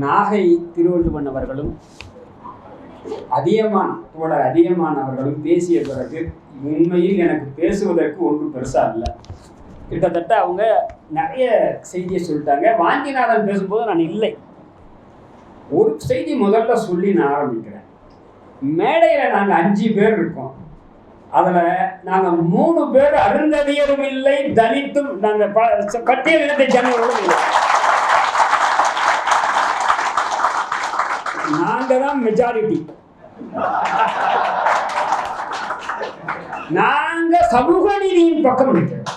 நாகை திருவள்ளுவன் அவர்களும் அதிகமான அவர்களும் பேசிய பிறகு உண்மையில் எனக்கு பேசுவதற்கு ஒன்றும் பெருசா இல்லை. கிட்டத்தட்ட அவங்க நிறைய செய்தியை சொல்லிட்டாங்க. வாஞ்சிநாதன் பேசும்போது நான் இல்லை. ஒரு செய்தி முதல்ல சொல்லி நான் ஆரம்பிக்கிறேன். மேடையில் நாங்கள் 5 பேர் இருக்கோம். அதில் நாங்கள் 3 பேர் அருந்ததியரும் இல்லை, தலித்தும் நாங்கள் பட்டியல் இனத்தை ஜனங்களும் இல்லை. நாங்கள் தான் மெஜாரிட்டி. நாங்க சமூக நீதியின் பக்கம் இருக்கிறோம்.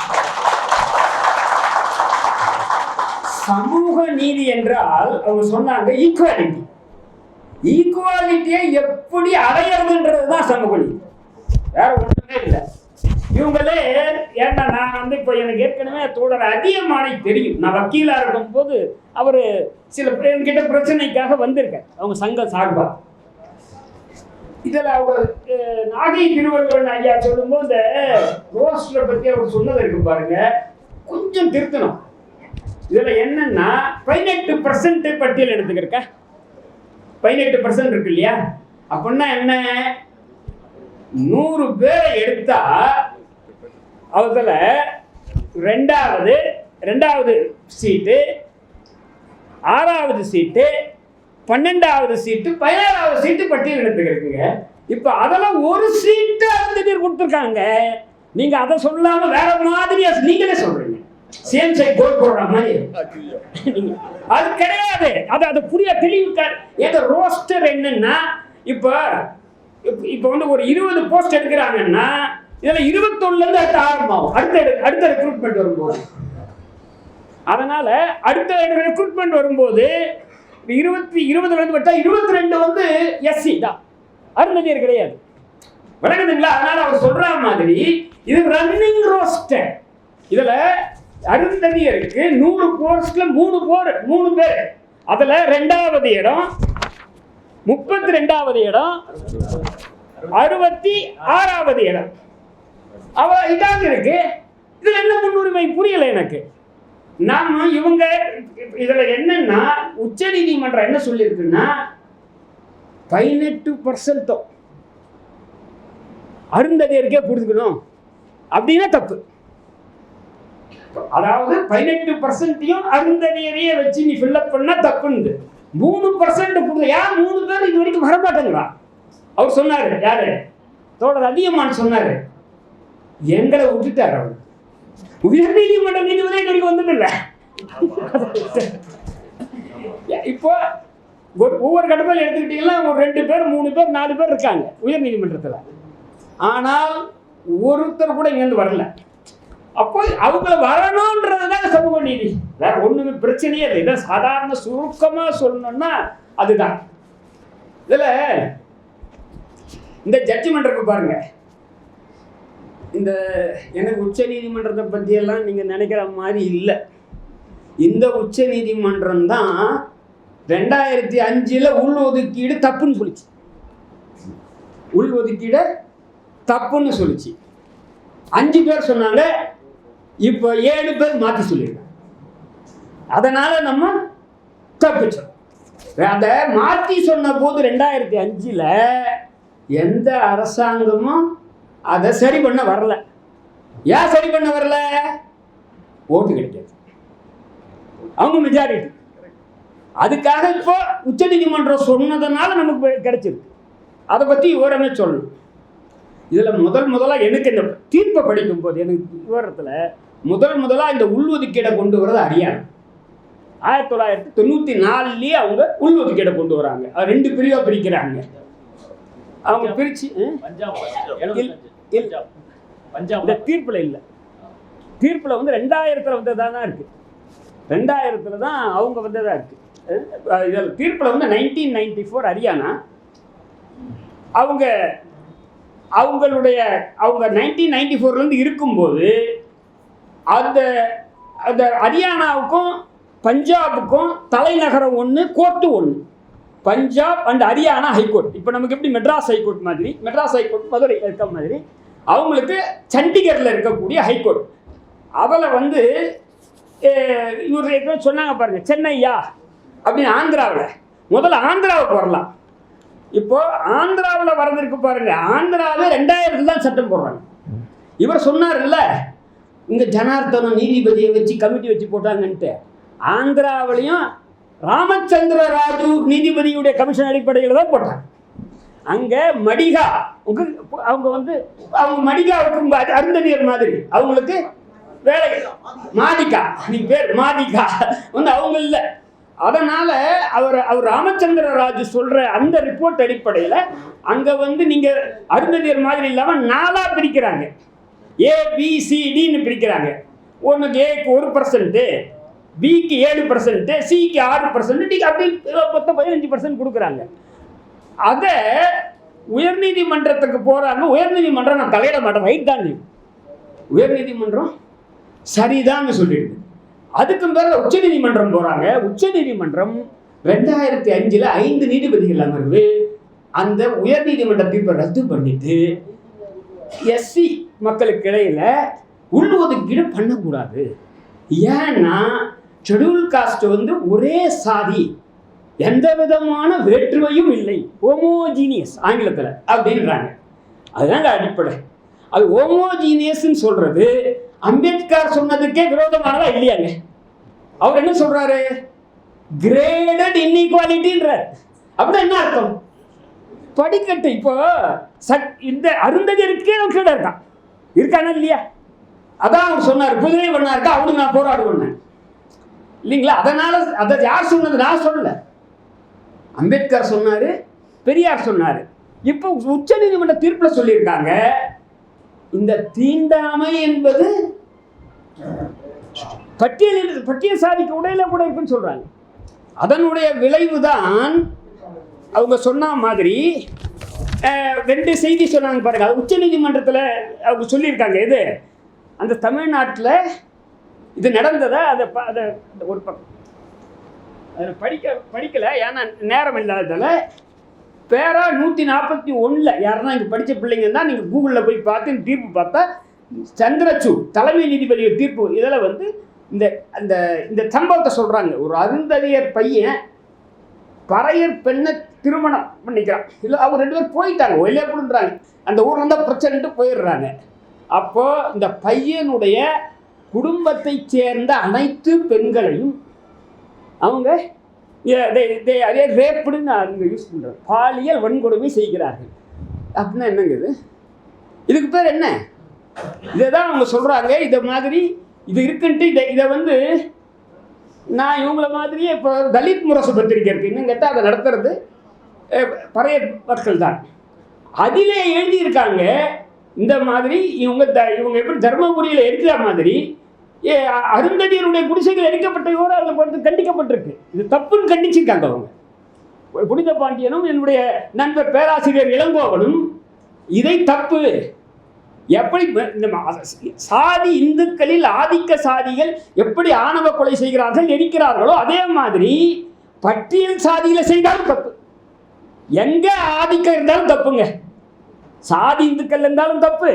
சமூக நீதி என்றால் அவங்க சொன்னாங்க ஈக்குவாலிட்டி. ஈக்குவாலிட்டியை எப்படி அடையிறதுன்றதுதான் சமூக நீதி, வேற ஒண்ணுமே இல்லை. இவங்களே ஏன்னா நான் இப்போ எனக்கு ஏற்கனவே தோழர் அதிகமானை தெரியும். நான் வக்கீலா இருக்கும் போது அவரு சில என்கிட்ட பிரச்சனைக்காக வந்திருக்கேன் அவங்க சங்க சார்பா. இதில் அவங்க நாகை திருவள்ளுவன் ஐயா சொல்லும்போது இந்த ரோஸ்டரை பற்றி அவர் சொன்னது இருக்கு பாருங்க, கொஞ்சம் திருத்தணும். இதில் என்னன்னா 18% பட்டியல் எடுத்துக்கிறக்க 18% இருக்கு இல்லையா? அப்படின்னா என்ன, 100 பேரை எடுத்தா அதில் ரெண்டாவது சீட்டு, 6வது சீட்டு, 12வது சீட்டு, 16வது சீட்டு பட்டியல் எடுத்துக்கிறீங்க. இப்போ அதெல்லாம் ஒரு சீட்டு அருந்ததியர் கொடுத்துருக்காங்க. நீங்க அதை சொல்லாம வேற மாதிரியா நீங்களே சொல்றீங்க. சேம் சைட் கோல் போடுற மாதிரி அது கிடையாது. அது புரிய தெளிவுக்க. ஏதோ ரோஸ்டர் என்னன்னா இப்போ வந்து ஒரு 20 போஸ்ட் எடுக்கிறாங்கன்னா இதுல 21ல இருந்து அடுத்த ஆரம்பம் அடுத்த ரெக்ரூட்மெண்ட் வரும்போது. அதனால அடுத்த ரெக்ரூட்மெண்ட் வரும்போது 20ல இருந்து விட்டா 22 வந்து எஸ்சி தான், அருந்ததியர் கிடையாது. விளங்குதுங்களா? அதனால அவர் சொல்ற மாதிரி இது ரன்னிங் ரோஸ்டர். இதுல அருந்ததியருக்கு 100 போஸ்ட்ல 3 பேர். அதுல 2வது இடம், 32வது இடம், 66வது இடம் இதாக இருக்கு. இதுல என்ன முன்னுரிமை புரியல எனக்கு. நாம இவங்க இதுல என்னன்னா உச்ச நீதிமன்றம் என்ன சொல்லியிருக்குன்னா 18% அருந்ததியருக்கே கொடுத்துக்கணும் அப்படின்னா தப்பு. அதாவது 18% அருந்ததியரையே வச்சு நீ ஃபில்லப் பண்ணா தப்புன்னு 3% கொடுக்க. யார் 3 பேர் இது வரைக்கும் வரமாட்டேங்கிறா? அவர் சொன்னாரு, யாரு தோழர் அதிகமான் சொன்னாரு, எங்களை விட்டுட்டார். அவர் உயர் நீதிமன்ற நீதிபதி எனக்கு வந்ததில்லை. இப்போ ஒவ்வொரு கட்டத்தில் எடுத்துக்கிட்டீங்கன்னா ஒரு 2 பேர் 3 பேர் 4 பேர் இருக்காங்க உயர் நீதிமன்றத்தில். ஆனால் ஒருத்தர் கூட இங்கேருந்து வரல. அப்போ அவங்கள வரணுன்றதுதான் சமூக நீதி, வேற ஒண்ணுமே பிரச்சனையே இல்லை. இதை சாதாரண சுருக்கமா சொல்லணும்னா அதுதான். இதுல இந்த ஜட்ஜ்மெண்ட் இருக்கு பாருங்க. இந்த எனக்கு உச்ச நீதிமன்றத்தை பற்றியெல்லாம் நீங்கள் நினைக்கிற மாதிரி இல்லை. இந்த உச்ச நீதிமன்றம் தான் 2005 உள்ஒதுக்கீடு தப்புன்னு சொல்லிச்சு. உள்ஒதுக்கீடு தப்புன்னு சொல்லிச்சு. 5 பேர் சொன்னாங்க, இப்போ 7 பேர் மாற்றி சொல்லியிருக்காங்க. அதனால நம்ம தப்பிச்சோம். அதை மாற்றி சொன்ன போது 2005 எந்த அரசாங்கமும் அதை சரி பண்ண வரல. ஏன் சரி பண்ண வரல? ஓட்டு கிடைக்காது, அவங்க மெஜாரிட்டி. அதுக்காக இப்போ உச்ச நீதிமன்றம் சொன்னதுனால நமக்கு கிடைச்சிருக்கு. அதை பற்றி விவரமே சொல்லணும். இதில் முதலாக எனக்கு இந்த தீர்ப்பை படிக்கும் போது எனக்கு விவரத்தில் முதலாக இந்த உள்ஒதுக்கீடை கொண்டு வரது ஹரியானா. 1994 அவங்க உள்ஒதுக்கீடை கொண்டு வராங்க. 2 பிரிவாக பிரிக்கிறாங்க. அவங்க பிரிச்சு இந்த தீர்ப்புல இல்லை. தீர்ப்புல வந்து 2000 வந்ததா தான் இருக்கு. 2000 தான் அவங்க வந்ததா இருக்கு. இதில் தீர்ப்புல வந்து 1994 ஹரியானா. அவங்க 1994 இருக்கும்போது அந்த ஹரியானாவுக்கும் பஞ்சாபுக்கும் தலைநகரம் ஒன்று, கோர்ட்டு ஒன்று. Punjab and Haryana high court. இப்போ நமக்கு எப்படி மெட்ராஸ் ஹைகோர்ட் மாதிரி, மெட்ராஸ் ஹைகோர்ட் மதுரை இருக்க மாதிரி அவங்களுக்கு சண்டிகரில் இருக்கக்கூடிய ஹைகோர்ட். அதில் வந்து இவர் சொன்னாங்க பாருங்க, சென்னையா அப்படின்னு ஆந்திராவில் முதல்ல ஆந்திராவுக்கு வரலாம். இப்போ ஆந்திராவில் வரதுக்கு பாருங்க, ஆந்திராவில் 2000 தான் சட்டம் போடுறாங்க. இவர் சொன்னார் இல்லை, இங்கே ஜனார்த்தனம் நீதிபதியை வச்சு கமிட்டி வச்சு போட்டாங்கன்ட்டு. ஆந்திராவிலையும் ராமச்சந்திர ராஜு நீதிபதியுடைய கமிஷன் அடிப்படையில் தான் போட்டாங்க. அங்கே மடிகா அவங்க வந்து அவங்க மடிகாவுக்கு அருந்ததியர் மாதிரி அவங்களுக்கு வேலை மாதிகா, நீ பேர் மாதிகா வந்து அவங்க இல்லை. அதனால அவர் ராமச்சந்திர ராஜு சொல்ற அந்த ரிப்போர்ட் அடிப்படையில் அங்கே வந்து நீங்க அருந்ததியர் மாதிரி இல்லாமல் 4ஆ பிரிக்கிறாங்க. ABCDன்னு பிரிக்கிறாங்க. ஒன்றுக்கு ஏக்கு 1%, பிக்கு 7%, சிக்கு 6%, டிக்கு அப்படி மொத்தம் 15% கொடுக்குறாங்க. அதை உயர்நீதிமன்றத்துக்கு போகிறாங்க. உயர்நீதிமன்றம் நான் தலையிட மாட்டேன், ரைட் தான், உயர்நீதிமன்றம் சரிதான்னு சொல்லிடுது. அதுக்கு மேலே உச்சநீதிமன்றம் போகிறாங்க. உச்சநீதிமன்றம் 2005 5 நீதிபதிகள் அமர்வு அந்த உயர்நீதிமன்ற தீர்ப்பை ரத்து பண்ணிட்டு எஸ்சி மக்களுக்கு இடையில உள்ஒதுக்கீடு பண்ணக்கூடாது. ஏன்னா ஷெட்யூல் காஸ்ட் வந்து ஒரே சாதி, எந்த விதமான வேற்றுமையும் இல்லை, ஹோமோஜீனியஸ் ஆங்கிலத்தில் அப்படின்றாங்க. அதுதாங்க அடிப்படை. அது ஹோமோஜீனியஸ்ன்னு சொல்றது அம்பேத்கர் சொன்னதுக்கே விரோதமானதா இல்லையாங்க? அவர் என்ன சொல்றாரு? கிரேடட் இன்இக்வாலிட்டின்றார். அப்படின்னா என்ன அர்த்தம்? படிக்கட்டு இப்போ இந்த அருந்ததியருக்கே கீழே இருக்கானா இல்லையா? அதான் அவர் சொன்னார், குதிரை பண்ணா இருக்கா அவனுக்கு நான் போராடுவேன் இல்லைங்களா? அதனால அதை யார் சொன்னது? நான் சொல்லல, அம்பேத்கர் சொன்னாரு, பெரியார் சொன்னாரு. இப்போ உச்ச நீதிமன்ற தீர்ப்பில் சொல்லியிருக்காங்க, இந்த தீண்டாமை என்பது பட்டியல் சாதிக்கு உடையில கூட இருக்குன்னு சொல்றாங்க. அதனுடைய விளைவு தான் அவங்க சொன்ன மாதிரி 2 செய்தி சொன்னாங்க பாருங்க. அது உச்ச நீதிமன்றத்தில் அவங்க சொல்லியிருக்காங்க. இது அந்த தமிழ்நாட்டில் இது நடந்ததை அதை ஒரு பக்கம் அதை படிக்கலை, ஏன்னா நேரம் இல்லாததால். பேரா 141 யாருன்னா இங்கே படித்த பிள்ளைங்க தான் நீங்கள் கூகுளில் போய் பார்த்து தீர்ப்பு பார்த்தா சந்திரசூட் தலைமை நீதிபதி தீர்ப்பு இதில் வந்து இந்த அந்த இந்த சம்பவத்தை சொல்கிறாங்க. ஒரு அருந்ததியர் பையன் பறையர் பெண்ணை திருமணம் பண்ணிக்கிறான். இல்லை அவங்க 2 பேர் போயிட்டாங்க, வெளியே கொடுக்குறாங்க, அந்த ஊரில் இருந்தால் பிரச்சனைட்டு போயிடுறாங்க. அப்போது இந்த பையனுடைய குடும்பத்தை சேர்ந்த அனைத்து பெண்களையும் அவங்க அதே ரேப்புன்னு அவங்க யூஸ் பண்ணுறாங்க, பாலியல் வன்கொடுமை செய்கிறார்கள். அப்படின்னா என்னங்க இது? இதுக்கு பேர் என்ன? இதை தான் அவங்க சொல்கிறாங்க. இதை மாதிரி இது இருக்குன்ட்டு இதை வந்து நான் இவங்கள மாதிரியே இப்போ தலித் முரசு பத்திரிக்கை இருக்குது, இன்னும் கேட்டால் அதை நடத்துறது பறைய மக்கள் தான். அதிலே எழுதியிருக்காங்க இந்த மாதிரி இவங்க எப்படி தர்மபுரியில் இருக்கிற மாதிரி அருந்ததியருடைய குடிசைகள் எரிக்கப்பட்ட விவரம் வந்து கண்டிக்கப்பட்டிருக்கு. இது தப்புன்னு கண்டிச்சிருக்காங்க அவங்க. புனித பாண்டியனும் என்னுடைய நண்பர் பேராசிரியர் இளங்கோவனும் இதை தப்பு, எப்படி சாதி இந்துக்களில் ஆதிக்க சாதிகள் எப்படி ஆணவ கொலை செய்கிறார்கள் எரிக்கிறார்களோ அதே மாதிரி பட்டியல் சாதியில செய்தாலும் தப்பு. எங்க ஆதிக்கம் இருந்தாலும் தப்புங்க. சாதி இந்துக்கள் இருந்தாலும் தப்பு,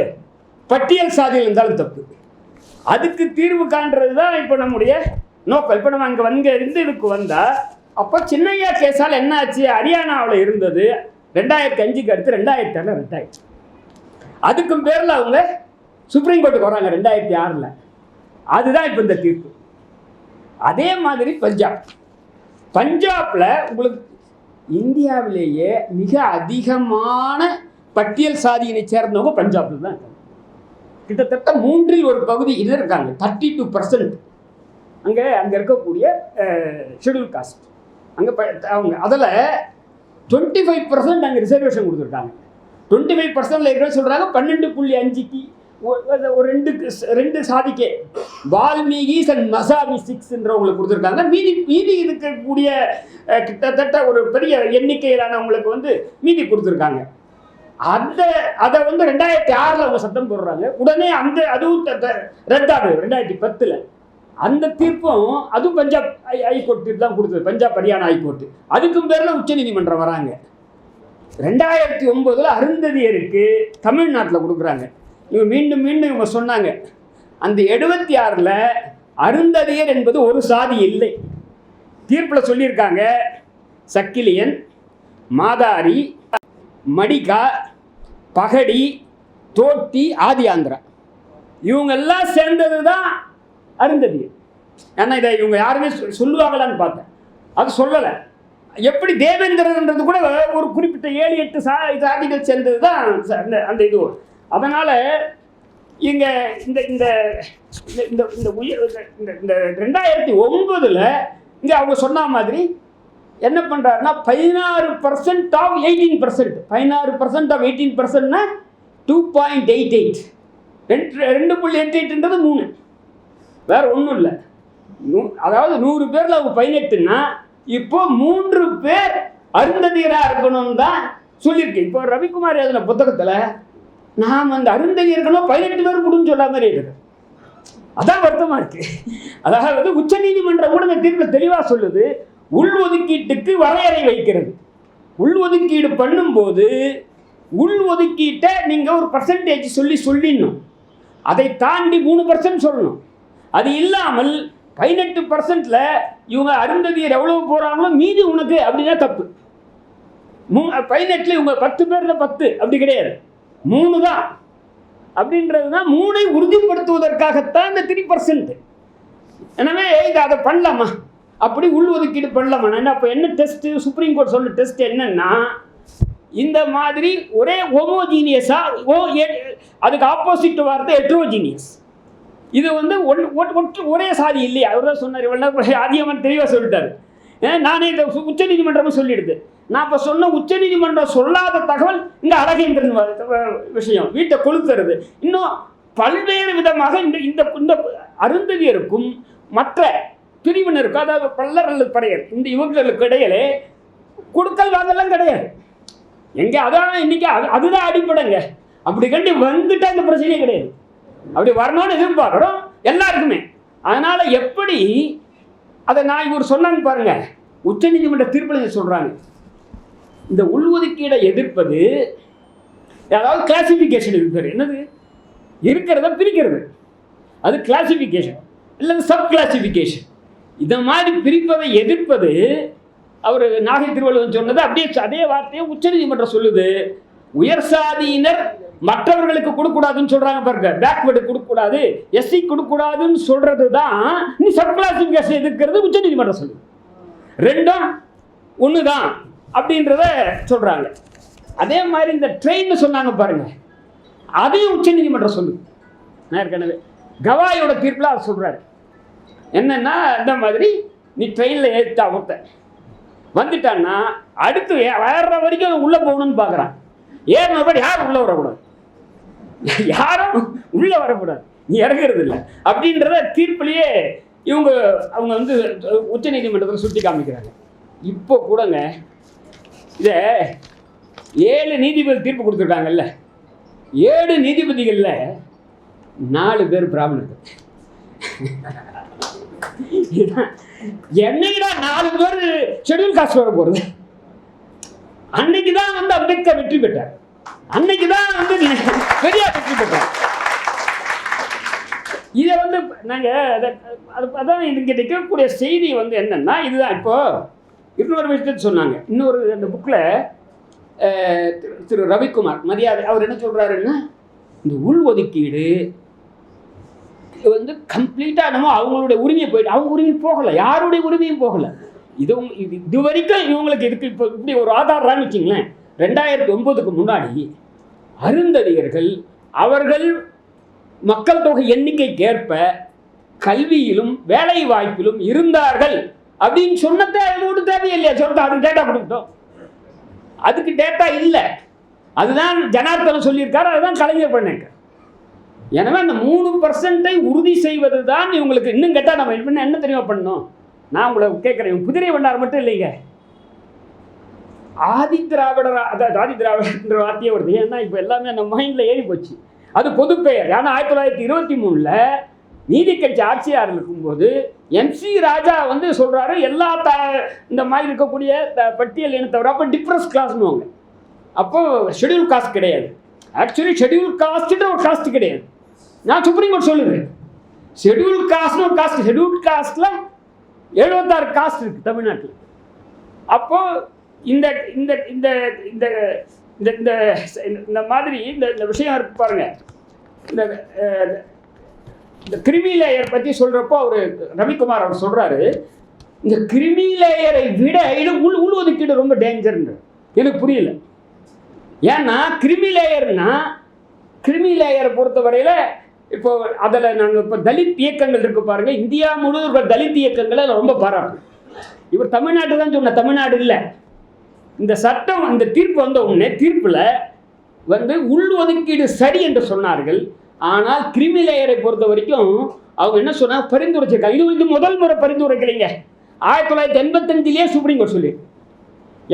பட்டியல் சாதியில் இருந்தாலும் தப்பு. அதுக்கு தீர்வு காண்றது தான் இப்போ நம்முடைய நோக்கம். இப்போ நம்ம அங்கே இருந்து இதுக்கு வந்தால் அப்போ சின்னையா கேஸால் என்ன ஆச்சு? ஹரியானாவில் இருந்தது 2005க்கு அடுத்து 2006 ரெட்டாயிடுச்சு. அதுக்கும் பேரில் அவங்க சுப்ரீம் கோர்ட்டுக்கு வராங்க 2006. அதுதான் இப்போ இந்த தீர்ப்பு. அதே மாதிரி பஞ்சாபில் உங்களுக்கு இந்தியாவிலேயே மிக அதிகமான பட்டியல் சாதியினை சேர்ந்தவங்க பஞ்சாபில் தான் இருக்காங்க. கிட்டத்தட்ட 3இல் 1 பகுதி இது இருக்காங்க, 32%. அங்கே இருக்கக்கூடிய ஷெட்யூல் காஸ்ட் அங்கே அவங்க அதில் 25% அங்கே ரிசர்வேஷன் கொடுத்துருக்காங்க. 25% இருக்கிற சொல்கிறாங்க 12.5க்கு ஒரு 2 சாதிக்கே வால்மீகிஸ் அண்ட் மசாபி 6ன்றவங்களுக்கு கொடுத்துருக்காங்க. மீதி இருக்கக்கூடிய கிட்டத்தட்ட ஒரு பெரிய எண்ணிக்கையிலானவங்களுக்கு வந்து மீதி கொடுத்துருக்காங்க. அதை வந்து 2006 அவங்க சட்டம் போடுறாங்க. உடனே அதுவும் ரத்தாகுது 2010. அந்த தீர்ப்பும் அதுவும் பஞ்சாப் ஹைகோர்ட் தீர்ப்பு தான் கொடுத்தது, பஞ்சாப் ஹரியானா ஹைகோர்ட். அதுக்கும் பேரில் உச்ச நீதிமன்றம் வராங்க. 2009 அருந்ததியருக்கு தமிழ்நாட்டில் கொடுக்குறாங்க. இவங்க மீண்டும் இவங்க சொன்னாங்க, அந்த 76 அருந்ததியர் என்பது ஒரு சாதி இல்லை, தீர்ப்பில் சொல்லியிருக்காங்க, சக்கிலியன், மாதாரி, மடிகா, பகடி, தோட்டி, ஆதி ஆந்திரா இவங்கெல்லாம் சேர்ந்தது தான் அருந்ததி. ஏன்னா இதை இவங்க யாருமே சொல்லுவாங்களான்னு பார்த்தேன், அது சொல்லலை. எப்படி தேவேந்திரன்றது கூட ஒரு குறிப்பிட்ட 7-8 சாதிகள் சேர்ந்தது தான் அந்த இது. அதனால் இங்கே இந்த இந்த இந்த இந்த 2009 இங்கே அவங்க சொன்ன மாதிரி என்ன பண்ணுறாருன்னா 16% ஆஃப் 18%, 16% ஆஃப் 18%னா 2.88, 2.88ன்றது 3, வேறு ஒன்றும் இல்லை. அதாவது 100 பேரில் அவங்க 18ன்னா இப்போ 3 பேர் அருந்ததியராக இருக்கணும்னு தான் சொல்லியிருக்கு. இப்போ ரவிக்குமார் எழுதின புத்தகத்தில் நாம் அந்த அருந்ததியர் இருக்கணும் 18 பேர் முடின்னு சொல்ல மாதிரி இருக்குது. அதான் வருத்தமாக இருக்குது. அதாவது உச்ச நீதிமன்றம் கூட இந்த தீர்ப்பில் தெளிவாக சொல்லுது, உள்ஒதுக்கீட்டுக்கு வரையறை வைக்கிறது. உள்ஒதுக்கீடு பண்ணும்போது உள்ஒதுக்கீட்டை நீங்கள் ஒரு பர்சன்டேஜ் சொல்லிடணும். அதை தாண்டி 3% சொல்லணும். அது இல்லாமல் 18%ல் இவங்க அருந்ததியர் எவ்வளோ போகிறாங்களோ மீதி உனக்கு அப்படின்னா தப்பு. 18 இவங்க 10 பேரில் 10 அப்படி கிடையாது, 3 தான். அப்படின்றது தான் 3ஐ உறுதிப்படுத்துவதற்காகத்தான் இந்த 3%. எனவே இது அதை பண்ணலாமா, அப்படி உள்ஒதுக்கீடு பண்ணலாமா? என்ன அப்போ என்ன டெஸ்ட்டு, சுப்ரீம் கோர்ட் சொல்ல டெஸ்ட் என்னன்னா, இந்த மாதிரி ஒரே ஹோமோஜீனியஸாக, அதுக்கு ஆப்போசிட் வார்த்தை ஹெட்ரோஜீனியஸ். இது வந்து ஒரே சாதி இல்லையா? அவர் தான் சொன்னார், அதிகமாக தெளிவாக சொல்லிட்டார். நானே இந்த உச்ச நீதிமன்றமும் சொல்லிடுது. நான் இப்போ சொன்ன உச்ச நீதிமன்றம் சொல்லாத தகவல் இந்த அழகேந்திரன் விஷயம், வீட்டை கொளுத்துறது, இன்னும் பல்வேறு விதமாக இந்த இந்த அருந்ததியருக்கும் மற்ற பிரிவினருக்கும், அதாவது பல்லர் அல்லது பறையர், இந்த இவங்களுக்கு இடையிலே கொடுக்கல் வாங்கலாம் கிடையாது. எங்கே அதான் இன்னைக்கு அதுதான் அடிப்படைங்க. அப்படி கண்டி வந்துட்டா இந்த பிரச்சனையே கிடையாது. அப்படி வரணும்னு எதிர்பார்க்குறோம் எல்லாருக்குமே. அதனால் எப்படி அதை நான் இவர் சொன்னாங்க பாருங்க, உச்ச நீதிமன்ற தீர்ப்பில் சொல்கிறாங்க, இந்த உள்ஒதுக்கீடை எதிர்ப்பது, அதாவது கிளாசிஃபிகேஷன் இருக்கிறது, என்னது இருக்கிறத பிரிக்கிறது, அது கிளாசிஃபிகேஷன் இல்லை சப் கிளாசிஃபிகேஷன். இந்த மாதிரி பிரிப்பதை எதிர்ப்பது, அவர் நாகை திருவள்ளுவர் சொன்னது அப்படியே அதே வார்த்தையை உச்ச நீதிமன்றம் சொல்லுது. உயர் சாதியினர் மற்றவர்களுக்கு கொடுக்கூடாதுன்னு சொல்றாங்க பாருங்க, பேக்வேர்டு கொடுக்கூடாது, எஸ்சி கொடுக்கூடாதுன்னு சொல்றது தான் நீ சப் கிளாசிஃபிகேஷன் எதிர்க்கிறது உச்ச நீதிமன்றம் சொல்லுது. ரெண்டும் ஒன்று தான் அப்படின்றத சொல்றாங்க. அதே மாதிரி இந்த ட்ரெயின் சொன்னாங்க பாருங்க, அதையும் உச்ச நீதிமன்றம் சொல்லுது. நான் ஏற்கனவே கவாயோட தீர்ப்பில் அவர் சொல்றாரு என்னன்னா, இந்த மாதிரி நீ ட்ரெயினில் ஏற்றா ஒருத்த வந்துட்டான்னா அடுத்து வேற வரைக்கும் உள்ளே போகணும்னு பார்க்குறான். ஏறினபடி யாரும் உள்ளே வரக்கூடாது, யாரும் உள்ளே வரக்கூடாது, நீ இறங்குறது இல்லை அப்படின்றத தீர்ப்பிலேயே அவங்க வந்து உச்ச நீதிமன்றத்தில் சுட்டி காமிக்கிறாங்க. இப்போ கூடங்க இதை 7 நீதிபதி தீர்ப்பு கொடுத்துருக்காங்கல்ல, 7 நீதிபதிகளில் 4 பேர் பிராமணர்கள். என்னைக்குடா 4 பேர் ஷெட்யூல் காஸ்ட் வர போகிறது? அன்னைக்கு தான் வந்து அம்பேத்கர் வெற்றி பெற்றார், அன்னைக்கு தான் வந்து பெரியார் வெற்றி பெற்றார். இதை வந்து நாங்கள் அதான் இங்கே நிற்கக்கூடிய செய்தி வந்து என்னன்னா இதுதான். இப்போ இன்னொரு விஷயத்தை சொன்னாங்க, இன்னொரு அந்த புக்கில் திரு ரவிக்குமார் மரியாதை அவர் என்ன சொல்கிறாருன்னா, இந்த உள்ஒதுக்கீடு வந்து கம்ப்ளீட்டாக என்னமோ அவங்களுடைய உரிமையை போயிட்டு, அவங்க உரிமை போகலை, யாருடைய உரிமையும் போகலை. இது வரைக்கும் இவங்களுக்கு இதுக்கு இப்போ இப்படி ஒரு ஆதாரம் வச்சிங்களேன். 2009க்கு முன்னாடி அருந்ததியர்கள் அவர்கள் மக்கள் தொகை எண்ணிக்கைக்கு ஏற்ப கல்வியிலும் வேலை வாய்ப்பிலும் இருந்தார்கள் அப்படின்னு சொன்னதை அது தேவையில்லையா? சொல்லிட்டு அதுக்கு டேட்டா கொடுத்தோம், அதுக்கு டேட்டா இல்லை. அதுதான் ஜனார்த்தனம் சொல்லியிருக்காரு, அதுதான் கலைஞர் பண்ணிருக்கார். எனவே அந்த 3%ஐ உறுதி செய்வது தான் இவங்களுக்கு. இன்னும் கேட்டால் நம்ம என்ன தெரியுமா பண்ணணும்? நான் உங்களை கேட்குறேன், குதிரை வண்டார் மட்டும் இல்லைங்க, ஆதி திராவிடர், அதாவது ஆதி திராவிடன்ற வார்த்தையே வருது. ஏன்னா இப்போ எல்லாமே நம்ம மைண்டில் ஏறி போச்சு. அது பொதுப்பெயர். ஏன்னா 1923 நீதி கட்சி ஆட்சியாளர் இருக்கும்போது MC ராஜா வந்து சொல்கிறாரு, எல்லா இந்த மாதிரி இருக்கக்கூடிய பட்டியல் இனத்தவர் அப்போ டிப்ரஸ் கிளாஸ்னுவாங்க. அப்போது ஷெட்யூல் காஸ்ட் கிடையாது. ஆக்சுவலி ஷெட்யூல் காஸ்ட்டு ஒரு காஸ்ட் கிடையாது. நான் சுப்ரீம் கோர்ட் சொல்லுது, ஷெட்யூல் காஸ்ட்னு ஒரு காஸ்ட். ஷெட்யூல் காஸ்ட்டில் 76 காஸ்ட் இருக்குது தமிழ்நாட்டில். அப்போது இந்த இந்த இந்த இந்த இந்த இந்த மாதிரி இந்த விஷயம் இருக்கு பாருங்கள். இந்த இந்த கிரிமி லேயர் பற்றி சொல்கிறப்போ அவர் ரவிக்குமார் அவர் சொல்கிறாரு, இந்த கிரிமி லேயரை விட இது உள் ஒதுக்கீடு ரொம்ப டேஞ்சர்னு. எனக்கு புரியல. ஏன்னா கிரிமி லேயரை பொறுத்தவரையில் இப்போ அதில் நாங்கள் இப்போ தலித் இயக்கங்கள் இருக்குது பாருங்கள். இந்தியா முழுவதும் தலித் இயக்கங்களை ரொம்ப பாராட்டும். இவர் தமிழ்நாட்டு தான் சொன்ன, தமிழ்நாடு இல்லை. இந்த சட்டம் அந்த தீர்ப்பு வந்த உடனே தீர்ப்பில் உள் ஒதுக்கீடு சரி என்று சொன்னார்கள். ஆனால் கிரிமி லேயரை பொறுத்த வரைக்கும் அவங்க என்ன சொன்னால் பரிந்துரைச்சிருக்காங்க. இது முதல் முறை பரிந்துரைக்கலைங்க. 1985 சுப்ரீம் கோர்ட் சொல்லி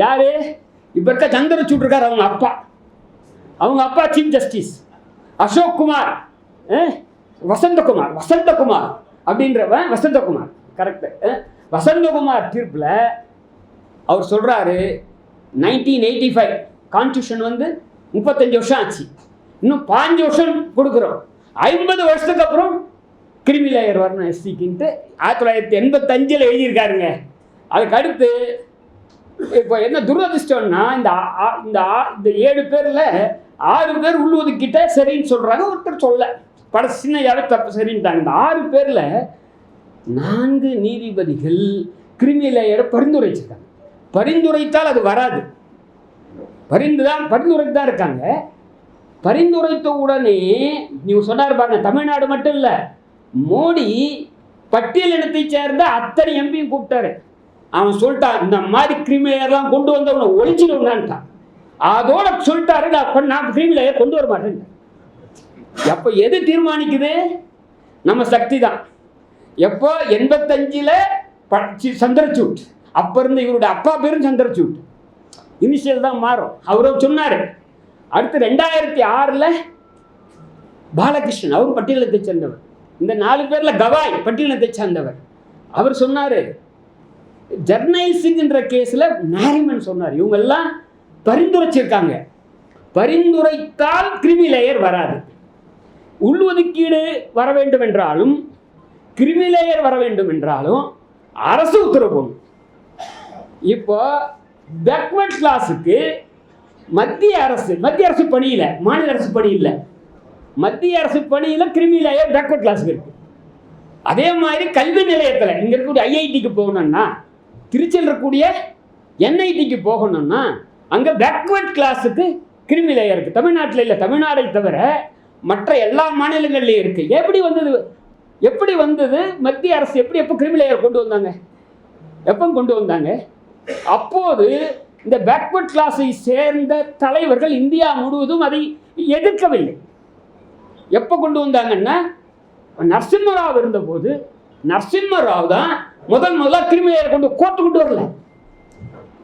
யாரு இப்போ இருக்க சந்திரசூட் இருக்கார், அவங்க அப்பா சீஃப் ஜஸ்டிஸ் அசோக் குமார், வசந்தகுமார் அப்படின்றவன் வசந்தகுமார், கரெக்டு. வசந்தகுமார் தீர்ப்பில் அவர் சொல்கிறாரு 1985 கான்ஸ்டியூஷன் 35 வருஷம் ஆச்சு, இன்னும் 5 வருஷம் கொடுக்குறோம், 50 வருஷத்துக்கு அப்புறம் கிரிமி லேயர் வரணும் எஸ்சிக்குன்ட்டு 1985 எழுதியிருக்காருங்க. அதுக்கு அடுத்து இப்போ என்ன துரதிர்ஷ்டம்னா இந்த 7 பேரில் 6 பேர் உள்ளொதுக்கிட்ட சரின்னு சொல்கிறாங்க, ஒருத்தர் சொல்ல சின்ன யாரும் தப்பு சரின்ட்டாங்க. இந்த 6 பேரில் 4 நீதிபதிகள் கிரிமி லேயரை பரிந்துரைச்சிருக்காங்க. பரிந்துரைத்தால் அது வராது, பரிந்துரைத்து தான் இருக்காங்க. பரிந்துரைத்த உடனே நீங்க சொன்னார் பாருங்க, தமிழ்நாடு மட்டும் இல்லை, மோடி பட்டியல் இனத்தை சேர்ந்த அத்தனை எம்பியும் கூப்பிட்டாரு. அவன் சொல்லிட்டான் இந்த மாதிரி கிரிமி லேயர்லாம் கொண்டு வந்தவனை ஒழிச்சிடுவான்ட்டான். அதோட சொல்லிட்டாரு நான் கிரிமி லேயர் கொண்டு வர மாட்டேன். எப்போ எது தீர்மானிக்குது? நம்ம சக்தி தான். எப்போ 85 சந்திரசூட், அப்போ இருந்து இவருடைய அப்பா பேரும் சந்திரசூட், இனிஷியல் தான் மாறும். அவரும் சொன்னார். அடுத்து 2006 பாலகிருஷ்ணன், அவர் பட்டியலத்தை சேர்ந்தவர். இந்த 4 பேரில் கவாய் பட்டியலத்தை சேர்ந்தவர். அவர் சொன்னார் ஜர்னலிஸ்ட்ன்ற கேஸில் நாரிமன் சொன்னார், இவங்கெல்லாம் பரிந்துரைச்சிருக்காங்க, பரிந்துரைத்தால் கிரிமி லேயர் வராது. உள்ஒதுக்கீடு வர வேண்டும் என்றாலும் கிரிமி லேயர் வர வேண்டும் என்றாலும் அரசு உத்தரவு போடணும். இப்போ பேக்வர்ட் கிளாஸுக்கு மத்திய அரசு பணியில், மாநில அரசு பணி இல்லை, மத்திய அரசு பணியில் கிரிமி லேயர் பேக்வர்ட் கிளாஸுக்கு இருக்கு. அதே மாதிரி கல்வி நிலையத்தில் இங்கே இருக்கக்கூடிய ஐஐடிக்கு போகணும்னா, திருச்சியில் இருக்கக்கூடிய என்ஐடிக்கு போகணும்னா அங்கே பேக்வர்ட் கிளாஸுக்கு கிரிமி லேயர் இருக்குது. தமிழ்நாட்டில் இல்லை, தமிழ்நாடை தவிர மற்ற எல்லா மாநிலங்கள்லையும் இருக்குது. எப்படி வந்தது மத்திய அரசு எப்போ கிரிமி லேயர் கொண்டு வந்தாங்க? எப்போ கொண்டு வந்தாங்க? அப்போது இந்த பேக்வர்ட் கிளாஸை சேர்ந்த தலைவர்கள் இந்தியா முழுவதும் அதை எதிர்க்கவில்லை. எப்போ கொண்டு வந்தாங்கன்னா நரசிம்மராவ் இருந்தபோது, நரசிம்மராவ் தான் முதல்ல கிரிமி லேயர் கோர்ட்டு கொண்டு வரல.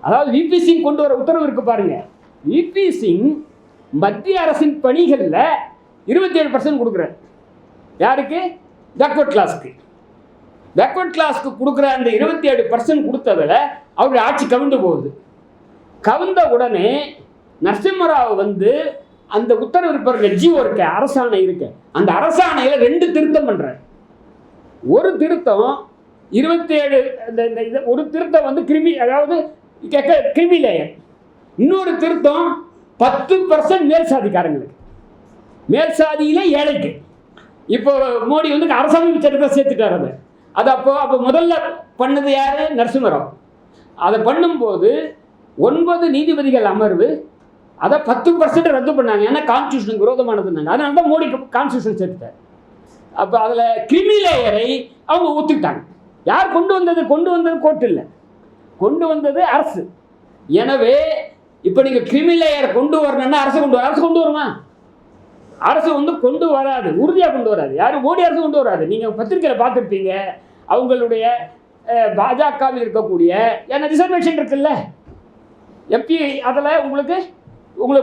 அதாவது விபி சிங் கொண்டு வர உத்தரவு இருக்கு பாருங்க. விபி சிங் மத்திய அரசின் பணிகளில் 27% கொடுக்குறார். யாருக்கு? பேக்வர்ட் கிளாஸ்க்கு. பேக்வர்ட் கிளாஸ்க்கு கொடுக்குற அந்த 27% கொடுத்ததில் அவருடைய ஆட்சி கவிழ்ந்து போகுது. கவிழ்ந்த உடனே நரசிம்மராவ் அந்த உத்தரவு இருப்பாருங்க, ஜிஓ இருக்க, அரசாணை இருக்கு, அந்த அரசாணையில் 2 திருத்தம் பண்ணுறார். ஒரு திருத்தம் 27, ஒரு திருத்தம் கிரிமி, அதாவது கிரிமி லேயர். இன்னொரு திருத்தம் 10% மேல் சாதிக்காரங்களுக்கு, மேல் சாதியில் ஏழைக்கு. இப்போ மோடி அரசாங்க சட்டத்தை சேர்த்துட்டார். அது அப்போ முதல்ல பண்ணது யார்? நரசிம்மராவ். அதை பண்ணும்போது 9 நீதிபதிகள் அமர்வு அதை 10% ரத்து பண்ணாங்க. ஏன்னா கான்ஸ்டியூஷனுக்கு விரோதமானதுன்னாங்க. அதனால தான் மோடி கான்ஸ்டியூஷன் சேர்த்துட்டார். அப்போ அதில் கிரிமி லேயரை அவங்க ஒத்துக்கிட்டாங்க. யார் கொண்டு வந்தது கோர்ட் இல்லை, கொண்டு வந்தது அரசு. எனவே இப்போ நீங்கள் கிரிமி லேயரை கொண்டு வரணும்னா அரசு கொண்டு வருமா? அரசு கொண்டு வராது, உறுதியாக கொண்டு வராது. யாரும் மோடி அரசு கொண்டு வராது. நீங்கள் பத்திரிக்கையில் பார்த்துருப்பீங்க, அவங்களுடைய பாஜகவில் இருக்கக்கூடிய ஏன்னா ரிசர்வேஷன் இருக்குல்ல எம்பி, அதில் உங்களுக்கு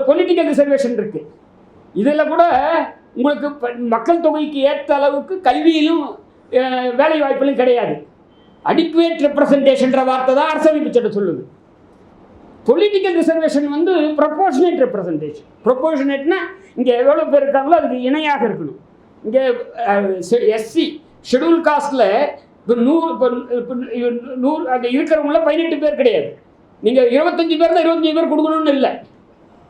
பொலிட்டிக்கல் ரிசர்வேஷன் இருக்குது. இதில் கூட உங்களுக்கு மக்கள் தொகைக்கு ஏற்ற அளவுக்கு கல்வியிலும் வேலை வாய்ப்புகளும் கிடையாது. அடிக்குவேட் ரெப்ரசன்டேஷன்ற வார்த்தை தான் அரசமைப்பு சட்டம் சொல்லுது. Political reservation proportionate representation. ப்ரொபோர்ஷனேட்னா இங்கே எவ்வளோ பேர் இருக்காங்களோ அதுக்கு இணையாக இருக்கணும். இங்கே எஸ்சி ஷெடியூல் காஸ்டில் இப்போ 100 அந்த இருக்கிறவங்கள 18 பேர் கிடையாது. நீங்கள் 25 பேர் தான் 25 பேர் கொடுக்கணும்னு இல்லை.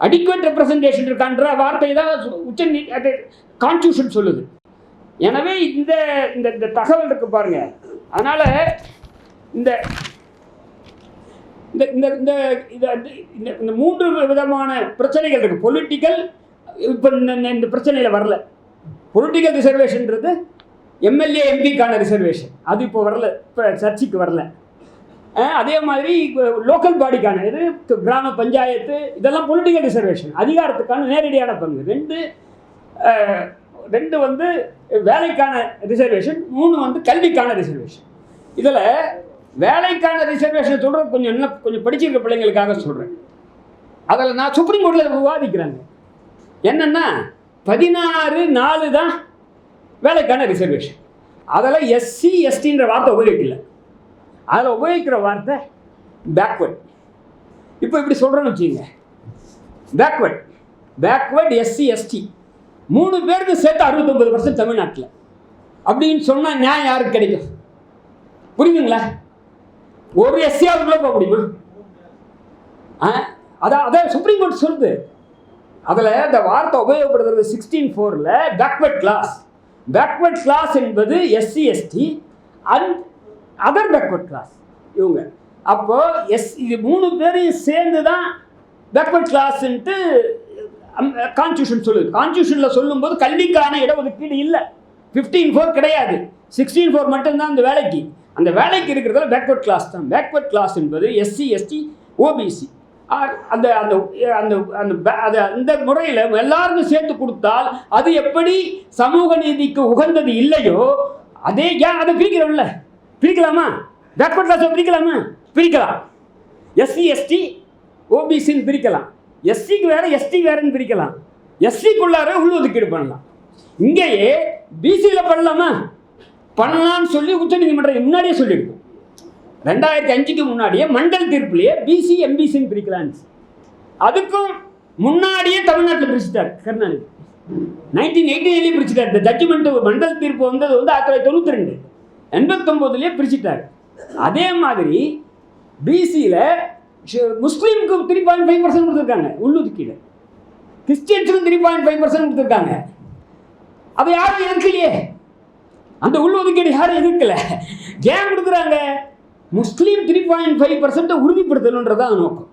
அடிக்குவேட் ரெப்ரசன்டேஷன் இருக்கான்ற வார்த்தை தான் கான்ஸ்டியூஷன் சொல்லுது. எனவே இந்த இந்த தகவல் இருக்கு பாருங்க. அதனால் இந்த இந்த இந்த இந்த 3 விதமான பிரச்சனைகள் இருக்குது. பொலிட்டிக்கல் இப்போ இந்த பிரச்சனையில் வரல. பொலிட்டிக்கல் ரிசர்வேஷன்றது எம்எல்ஏ எம்பிக்கான ரிசர்வேஷன், அது இப்போ வரல, இப்போ சர்ச்சைக்கு வரல. அதே மாதிரி லோக்கல் பாடிக்கான இது கிராம பஞ்சாயத்து இதெல்லாம் பொலிட்டிக்கல் ரிசர்வேஷன், அதிகாரத்துக்கான நேரடியான பங்கு. 2 வந்து வேலைக்கான ரிசர்வேஷன், 3 வந்து கல்விக்கான ரிசர்வேஷன். இதில் வேலைக்கான ரிசர்வேஷன் சொல்கிறது கொஞ்சம் படிச்சிருக்க பிள்ளைங்களுக்காக சொல்கிறேன். அதில் நான் சுப்ரீம் கோர்ட்டில் விவாதிக்கிறாங்க என்னென்னா 16(4) தான் வேலைக்கான ரிசர்வேஷன். அதில் எஸ்சி எஸ்டின்ற வார்த்தை உபயோகிக்கல, அதில் உபயோகிக்கிற வார்த்தை பேக்வர்ட். இப்போ இப்படி சொல்கிறேன்னு வச்சுக்கோங்க, பேக்வர்ட் எஸ்சி எஸ்டி 3 பேருக்கு சேர்த்து 69% தமிழ்நாட்டில் அப்படின்னு சொன்னால் நியாயம் யாருக்கு கிடைக்கும்? புரியுதுங்களா? ஒரு எஸ்சியாவுக்குள்ளே போக முடியுமா? அதான் சுப்ரீம் கோர்ட் சொல்லுது. அதில் இந்த வார்த்தை உபயோகப்படுத்துறது 16(4)ல் பேக்வர்ட் கிளாஸ் என்பது SC ST and other backward class இவங்க. அப்போது இது 3 பேரையும் சேர்ந்து தான் பேக்வர்ட் கிளாஸ்ன்ட்டு கான்ஸ்டியூஷன் சொல்லுது. கான்ஸ்டியூஷனில் சொல்லும்போது கல்விக்கான இடஒதுக்கீடு இல்லை, 15(4) கிடையாது, 16(4) மட்டும்தான் அந்த வேலைக்கு. அந்த வேலைக்கு இருக்கிறதுல பேக்வர்ட் கிளாஸ் தான். பேக்வர்ட் கிளாஸ் என்பது எஸ்சி எஸ்டி ஓபிசி. அந்த அந்த அந்த அந்த அந்த முறையில் எல்லாருக்கும் சேர்த்து கொடுத்தால் அது எப்படி சமூக நீதிக்கு உகந்தது இல்லையோ அதே அதை பிரிக்கிறோம்ல, பிரிக்கலாமா? பேக்வர்ட் கிளாஸை பிரிக்கலாமா? பிரிக்கலாம். எஸ்சி எஸ்டி ஓபிசின்னு பிரிக்கலாம், எஸ்சிக்கு வேறு எஸ்டி வேறுன்னு பிரிக்கலாம், எஸ்சிக்குள்ளார உள்ஒதுக்கீடு பண்ணலாம். இங்கேயே பிசியில் பண்ணலாமா? பண்ணலான்னு சொல்லி உச்சநீதிமன்றம் முன்னாடியே சொல்லியிருக்கோம். 2005க்கு முன்னாடியே மண்டல் தீர்ப்புலேயே பிசி எம்பிசின்னு பிரிக்கலான்னு. அதுக்கும் முன்னாடியே தமிழ்நாட்டில் பிரிச்சுட்டார் கருணாநிதி. 1989 பிரிச்சுட்டார். இந்த ஜட்ஜ்மெண்ட்டு மண்டல் தீர்ப்பு வந்தது வந்து 1992, 89லேயே பிரிச்சுட்டார். அதே மாதிரி பிசியில் முஸ்லீமுக்கு 3.5% கொடுத்துருக்காங்க உள்ளுதுக்கீடு, கிறிஸ்டியன்ஸுக்கும் 3.5% கொடுத்துருக்காங்க. அதை யாரும் எதிர்க்கலையே, அந்த உள்ளுதுக்கீடு யாரும் எதிர்க்கலை. ஏன் கொடுக்குறாங்க? முஸ்லீம் 3.5% உறுதிப்படுத்தணுன்றதான் நோக்கம்.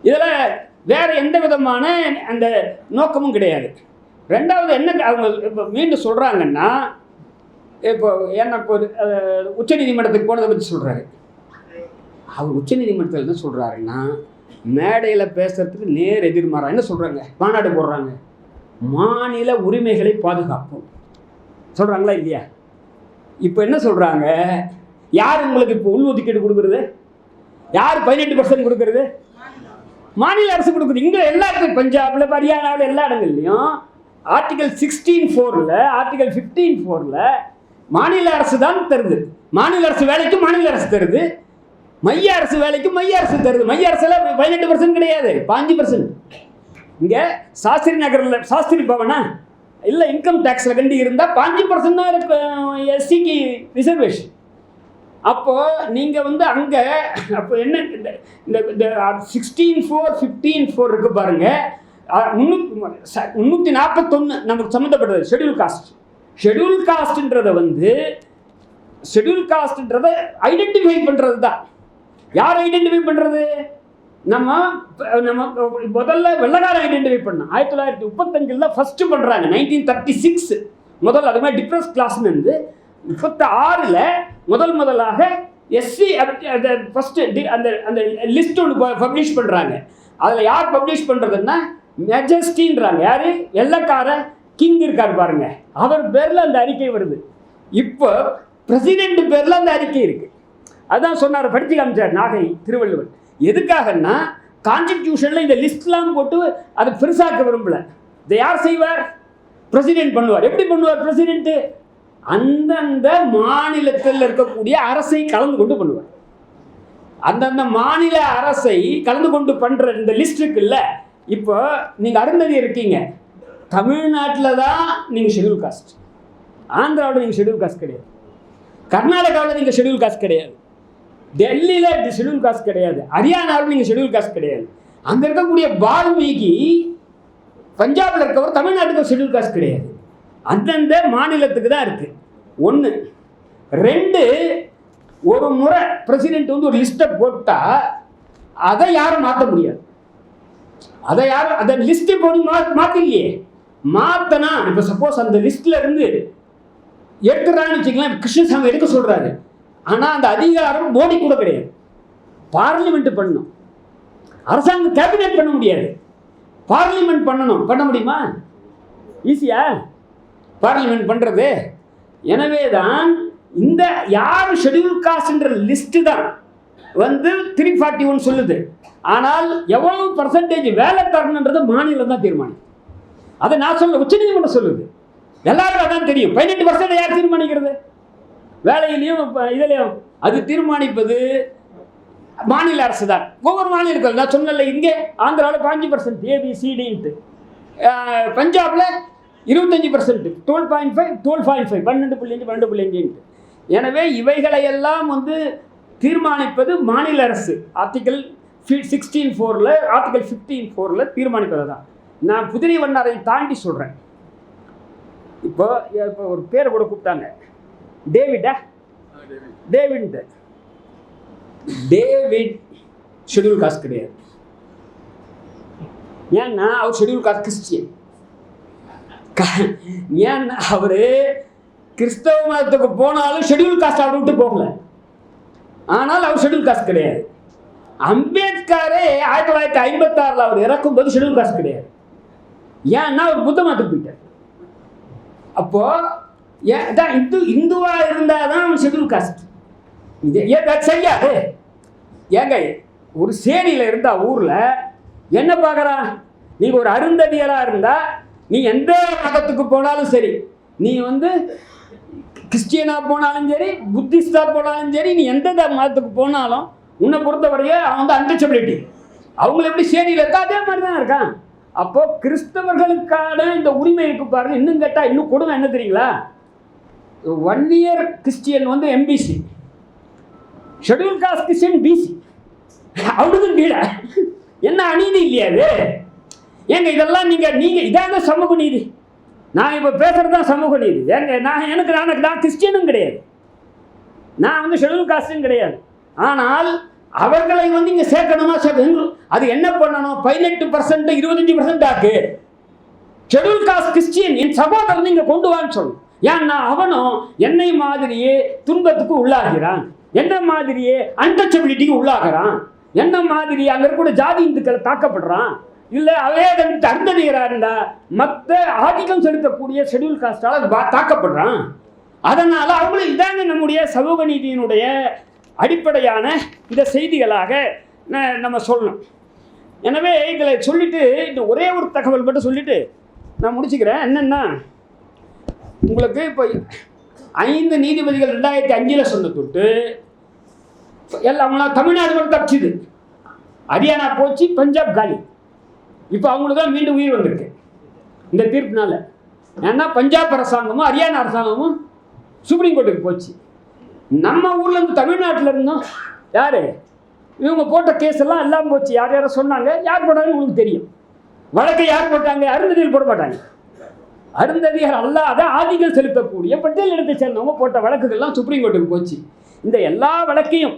இதில் வேறு எந்த விதமான அந்த நோக்கமும் கிடையாது. ரெண்டாவது என்ன அவங்க இப்போ மீண்டும் சொல்கிறாங்கன்னா, இப்போ என்ன இப்போ உச்சநீதிமன்றத்துக்கு போனதை பற்றி சொல்கிறாரு. அவர் உச்சநீதிமன்றத்தில் என்ன சொல்கிறாருன்னா, மேடையில் பேசுகிறதுக்கு நேர் எதிர்மாறாக என்ன சொல்கிறாங்க, மாநாடு போடுறாங்க, மாநில உரிமைகளை பாதுகாப்போம் சொல்கிறாங்களா இல்லையா? இப்போ என்ன சொல்கிறாங்க, யார் உங்களுக்கு இப்போ உள்ஒதுக்கீடு கொடுக்குறது? யார் 18% கொடுக்குறது? மாநில அரசு கொடுக்குது. இங்கே எல்லா இடத்துலையும் பஞ்சாபில் ஹரியானாவில் எல்லா இடங்கள்லையும் ஆர்டிகல் 16(4)ல் ஆர்டிகல் 15(4)ல் மாநில அரசு தான் தருது. மாநில அரசு வேலைக்கு மாநில அரசு தருது, மைய அரசு வேலைக்கு மைய அரசு தருது. மைய அரசில் 18% கிடையாது, 5%. இங்கே சாஸ்திரி நகரில் சாஸ்திரி பவனா இல்லை இன்கம் டேக்ஸில் கண்டி இருந்தால் 5% தான் இருக்கு எஸ்சிக்கு ரிசர்வேஷன். அப்போது நீங்கள் வந்து அங்கே அப்போ என்ன இந்த 16(4) 15(4) இருக்கு பாருங்கள், 341 நமக்கு சம்மந்தப்பட்டது ஷெட்யூல் காஸ்ட்ன்றதை வந்து ஷெட்யூல் காஸ்ட்ன்றதை ஐடென்டிஃபை பண்ணுறது தான். யார் ஐடென்டிஃபை பண்ணுறது? நம்ம முதல்ல வெள்ளக்காரன் ஐடென்டிஃபை பண்ணோம். 1935 தான் ஃபஸ்ட்டு பண்ணுறாங்க. 1936 முதல்ல அது மாதிரி டிப்ரெஸ் கிளாஸ்ன்னு இருந்து 36ல் முதலாக எஸ்சி ஃபஸ்ட்டு அந்த அந்த லிஸ்ட் ஒன்று பப்ளிஷ் பண்ணுறாங்க. அதில் யார் பப்ளிஷ் பண்ணுறதுன்னா மெஜஸ்டின்றாங்க. யார்? வெள்ளக்கார கிங் இருக்கார் பாருங்க, அவர் பேரில் அந்த அறிக்கை வருது. இப்போ பிரசிடென்ட் பேரில் அந்த அறிக்கை இருக்குது. அதுதான் சொன்னார், படித்து காமிச்சார் நாகை திருவள்ளுவர். எதுக்காகன்னா கான்ஸ்டிடியூஷனில் இந்த லிஸ்ட்லாம் போட்டு அதை பெருசாக்க விரும்பலை. இதை யார் செய்வார்? பிரசிடென்ட் பண்ணுவார். எப்படி பண்ணுவார் பிரசிடென்ட்டு? அந்தந்த மாநிலத்தில் இருக்கக்கூடிய அரசை கலந்து கொண்டு பண்ணுவார். அந்தந்த மாநில அரசை கலந்து கொண்டு பண்ணுற இந்த லிஸ்ட் இருக்குல்ல. இப்போ நீங்கள் அருந்ததி இருக்கீங்க, தமிழ்நாட்டில் தான் நீங்கள் ஷெட்யூல் காஸ்ட், ஆந்திராவில் நீங்கள் ஷெட்யூல் காஸ்ட் கிடையாது. கர்நாடகாவில் நீங்கள் ஷெட்யூல் காஸ்ட் கிடையாது, டெல்லியில் ஷெட்யூல் காஸ்ட் கிடையாது, ஹரியானாவில் நீங்கள் ஷெட்யூல் காஸ்ட் கிடையாது. அங்கே இருக்கக்கூடிய வால்மீகி பஞ்சாபில் இருக்கவர் தமிழ்நாட்டுக்கு ஷெட்யூல் காஸ்ட் கிடையாது. அந்தந்த மாநிலத்துக்கு தான் இருக்குது. 1. 2, ஒரு முறை பிரசிடென்ட் வந்து ஒரு லிஸ்ட்டை போட்டால் அதை யாரும் மாற்ற முடியாது. அதை லிஸ்ட்டை போய் மாற்றிலையே. மாற்றினா இப்போ சப்போஸ் அந்த லிஸ்ட்டில் இருந்து எடுக்கிறான்னு வச்சுக்கலாம், கிருஷ்ணசாமி எடுக்க சொல்கிறாரு. ஆனால் அந்த அதிகாரம் மோடி கூட கிடையாது. பார்லிமெண்ட் பண்ணணும், அரசாங்கம் கேபினெட் பண்ண முடியாது, பார்லிமெண்ட் பண்ணணும். பண்ண முடியுமா? ஈஸியா பார்லிமெண்ட் பண்ணுறது? எனவே தான் இந்த யார் ஷெட்யூல் காஸ்ட்ன்ற லிஸ்ட்டு தான் வந்து 341 சொல்லுது. ஆனால் எவ்வளவு பர்சன்டேஜ் வேலை தரணுன்றது மாநிலம் தான் தீர்மானிக்கும். அதை நான் சொல்ல, உச்சநீதிமன்றம் சொல்லுது. எல்லாருக்கும் அதான் தெரியும். 18% யார் தீர்மானிக்கிறது? வேலையிலையும் இதுலையும் அது தீர்மானிப்பது மாநில அரசு தான். ஒவ்வொரு மாநிலத்தில் நான் சொன்னல, இங்கே ஆந்திராவில் 5% ABCDன்ட்டு, பஞ்சாபில் 25%, 12.5, 12.5, 12.5, 12.5. எனவே இவைகளையெல்லாம் வந்து தீர்மானிப்பது மாநில அரசு. ஆர்டிகல் 16(4)ல், ஆர்டிகல் 15(4)ல் தீர்மானிப்பது தான். நான் புதிரை வண்ணாரை தாண்டி சொல்கிறேன். இப்போ ஒரு பேரை கூட கூப்பிட்டாங்க, டேவிட் ஷெட்யூல் காஸ்ட் கிடையாது. ஏன்னா அவர் ஷெட்யூல் காஸ்ட் கிறிஸ்டியன். ஏன்னா அவர் கிறிஸ்தவ மதத்துக்கு போனாலும் ஷெட்யூல் காஸ்ட் அவர் விட்டு போகல. ஆனால் அவர் ஷெட்யூல் காஸ்ட் கிடையாது. அம்பேத்கரே 1956 அவர் இறக்கும்போது ஷெட்யூல் காஸ்ட் கிடையாது. ஏன்னா அவர் புத்த மதத்துக்கு போயிட்டார். அப்போ இந்துவா இருந்தால் தான் அவன் ஷெட்யூல் காஸ்ட். செய்யாது. ஏங்க ஒரு சேரியில் இருந்தா ஊரில் என்ன பார்க்குறான்? நீங்கள் ஒரு அருந்ததியராக இருந்தால் நீ எந்த மதத்துக்கு போனாலும் சரி, நீ வந்து கிறிஸ்டியனாக போனாலும் சரி, புத்திஸ்டாக போனாலும் சரி, நீ எந்த மதத்துக்கு போனாலும் உன்னை பொறுத்தவரையே அவன் வந்து அன்டச்சபிலிட்டி. அவங்கள எப்படி சேரியில் இருக்கா அதே மாதிரி தான் இருக்கான். அப்போது கிறிஸ்தவர்களுக்கான இந்த உரிமை இருக்கு பாருங்க. இன்னும் கேட்டால் இன்னும் கொடுமை என்ன தெரியுங்களா? 1 இயர் கிறிஸ்டியன் வந்து MBC, schedule cost Christian BC. அவனுக்கும் கீழே என்ன அநீதி இல்லையா அது? ஏங்க இதெல்லாம் நீங்கள் இதாங்க சமூக நீதி. நான் இப்போ பேசுகிறது தான் சமூக நீதி. ஏங்க நான் கிறிஸ்டியனும் கிடையாது, நான் வந்து ஷெட்யூல் காஸ்டும் கிடையாது. ஆனால் அவர்களை வந்து இங்கே சேர்க்கணுமா? அது என்ன பண்ணணும்? 18%, 25% ஆக்கு. ஷெட்யூல் காஸ்ட் கிறிஸ்டியன் என் சகோதரன் இங்கே கொண்டு வான்னு சொல்லணும். ஏன்னா அவனும் என்னை மாதிரியே துன்பத்துக்கு உள்ளாகிறான், என்ன மாதிரியே அன்டச்சபிலிட்டிக்கு உள்ளாகிறான், என்ன மாதிரி அங்கே கூட ஜாதி இந்துக்களை தாக்கப்படுறான். இல்லை அவே அருந்ததியராக இருந்தால் மற்ற ஆதிக்கம் செலுத்தக்கூடிய ஷெட்யூல் காஸ்டால் தாக்கப்படுறான். அதனால் அவங்களும் இதாங்க நம்முடைய சமூக நீதியினுடைய அடிப்படையான இந்த செய்திகளாக நம்ம சொல்லணும். எனவே இதில் சொல்லிவிட்டு இன்னும் ஒரே ஒரு தகவல் மட்டும் சொல்லிவிட்டு நான் முடிச்சுக்கிறேன். என்னென்னா, உங்களுக்கு இப்போ 5 நீதிபதிகள் 2005 சொன்ன தொட்டு எல்லாம் தமிழ்நாடு மட்டும் தப்பிச்சுது. ஹரியானா போச்சு, பஞ்சாப் காலி. இப்போ அவங்களுக்கு தான் மீண்டும் உயிர் வந்திருக்கு இந்த தீர்ப்புனால. ஏன்னா பஞ்சாப் அரசாங்கமும் ஹரியானா அரசாங்கமும் சுப்ரீம் கோர்ட்டுக்கு போச்சு. நம்ம ஊர்லேருந்து தமிழ்நாட்டில் இருந்தோம் யார் இவங்க போட்ட கேஸ் எல்லாம் போச்சு. யார் யாரை சொன்னாங்க, யார் போட்டாங்கன்னு உங்களுக்கு தெரியும். வழக்கை யார் போட்டாங்க? அருந்ததியர் போட மாட்டாங்க. அருந்ததியர் அல்லாத ஆதிக்கம் செலுத்தக்கூடிய பட்டியல் இடத்தை சேர்ந்தவங்க போட்ட வழக்குகள்லாம் சுப்ரீம் கோர்ட்டுக்கு போச்சு. இந்த எல்லா வழக்கையும்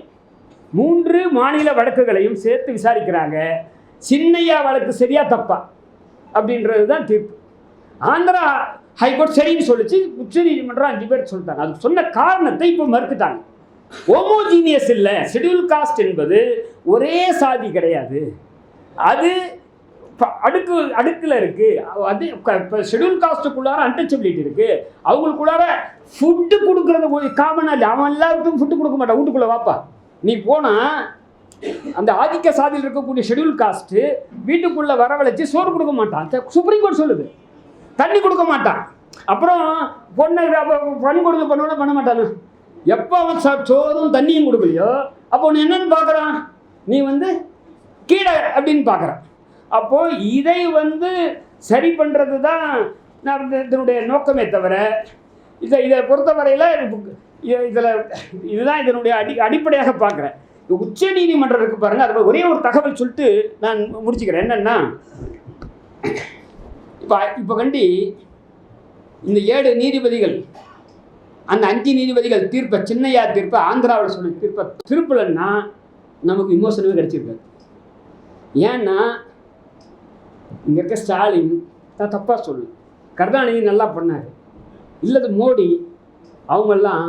3 மாநில வழக்குகளையும் சேர்த்து விசாரிக்கிறாங்க. சின்னையா வழக்கு சரியா தப்பா அப்படின்றது தான் தீர்ப்பு. ஆந்திரா ஹைகோர்ட் சரின்னு சொல்லிச்சு, உச்சநீதிமன்றம் 5 பேர் சொல்லிட்டாங்க. அது சொன்ன காரணத்தை இப்போ மறுத்துட்டாங்க. ஹோமோஜீனியஸ் இல்லை, ஷெட்யூல் காஸ்ட் என்பது ஒரே சாதி கிடையாது, அது அடுக்கில் இருக்குது. அது இப்போ ஷெட்யூல் காஸ்ட்டுக்குள்ளார அன்டச்சபிலிட்டி இருக்குது. அவங்களுக்குள்ளார ஃபுட்டு கொடுக்குறது காமனாக இல்லை. அவன் எல்லாருக்கும் ஃபுட்டு கொடுக்க மாட்டான். வீட்டுக்குள்ளே வாப்பா நீ போனால் அந்த ஆதிக்க சாதியில் இருக்கக்கூடிய ஷெட்யூல் காஸ்ட்டு வீட்டுக்குள்ளே வரவழைச்சி சோறு கொடுக்க மாட்டான். சுப்ரீம் கோர்ட் சொல்லுது. தண்ணி கொடுக்க மாட்டான். அப்புறம் பொண்ணை பணி கொடுக்க பண்ணுவோட பண்ண மாட்டானு. எப்போ அவன் சோறும் தண்ணியும் கொடுக்கலையோ அப்போ ஒன்று என்னன்னு பார்க்குறான், நீ வந்து கீழே அப்படின்னு பார்க்குறான். அப்போது இதை வந்து சரி பண்ணுறது தான் நான் இதனுடைய நோக்கமே தவிர இதை பொறுத்தவரையில் இதில் இதுதான் இதனுடைய அடிப்படையாக பார்க்குறேன். உச்ச நீதிமன்றம் இருக்கு பாருங்கள், அதில் ஒரே ஒரு தகவல் சொல்லிட்டு நான் முடிச்சுக்கிறேன். என்னென்னா, இப்போ கண்டி இந்த 7 நீதிபதிகள் அந்த 5 நீதிபதிகள் தீர்ப்பை, சின்னையா தீர்ப்பை, ஆந்திராவில் சொன்ன தீர்ப்பை திருப்பலன்னா நமக்கு விமோசனமே கிடைச்சிருக்காது. ஏன்னா இங்கே இருக்க ஸ்டாலின் தான் தப்பாக சொல்லு, கருணாநிதி நல்லா பண்ணார், இல்லது மோடி அவங்கெல்லாம்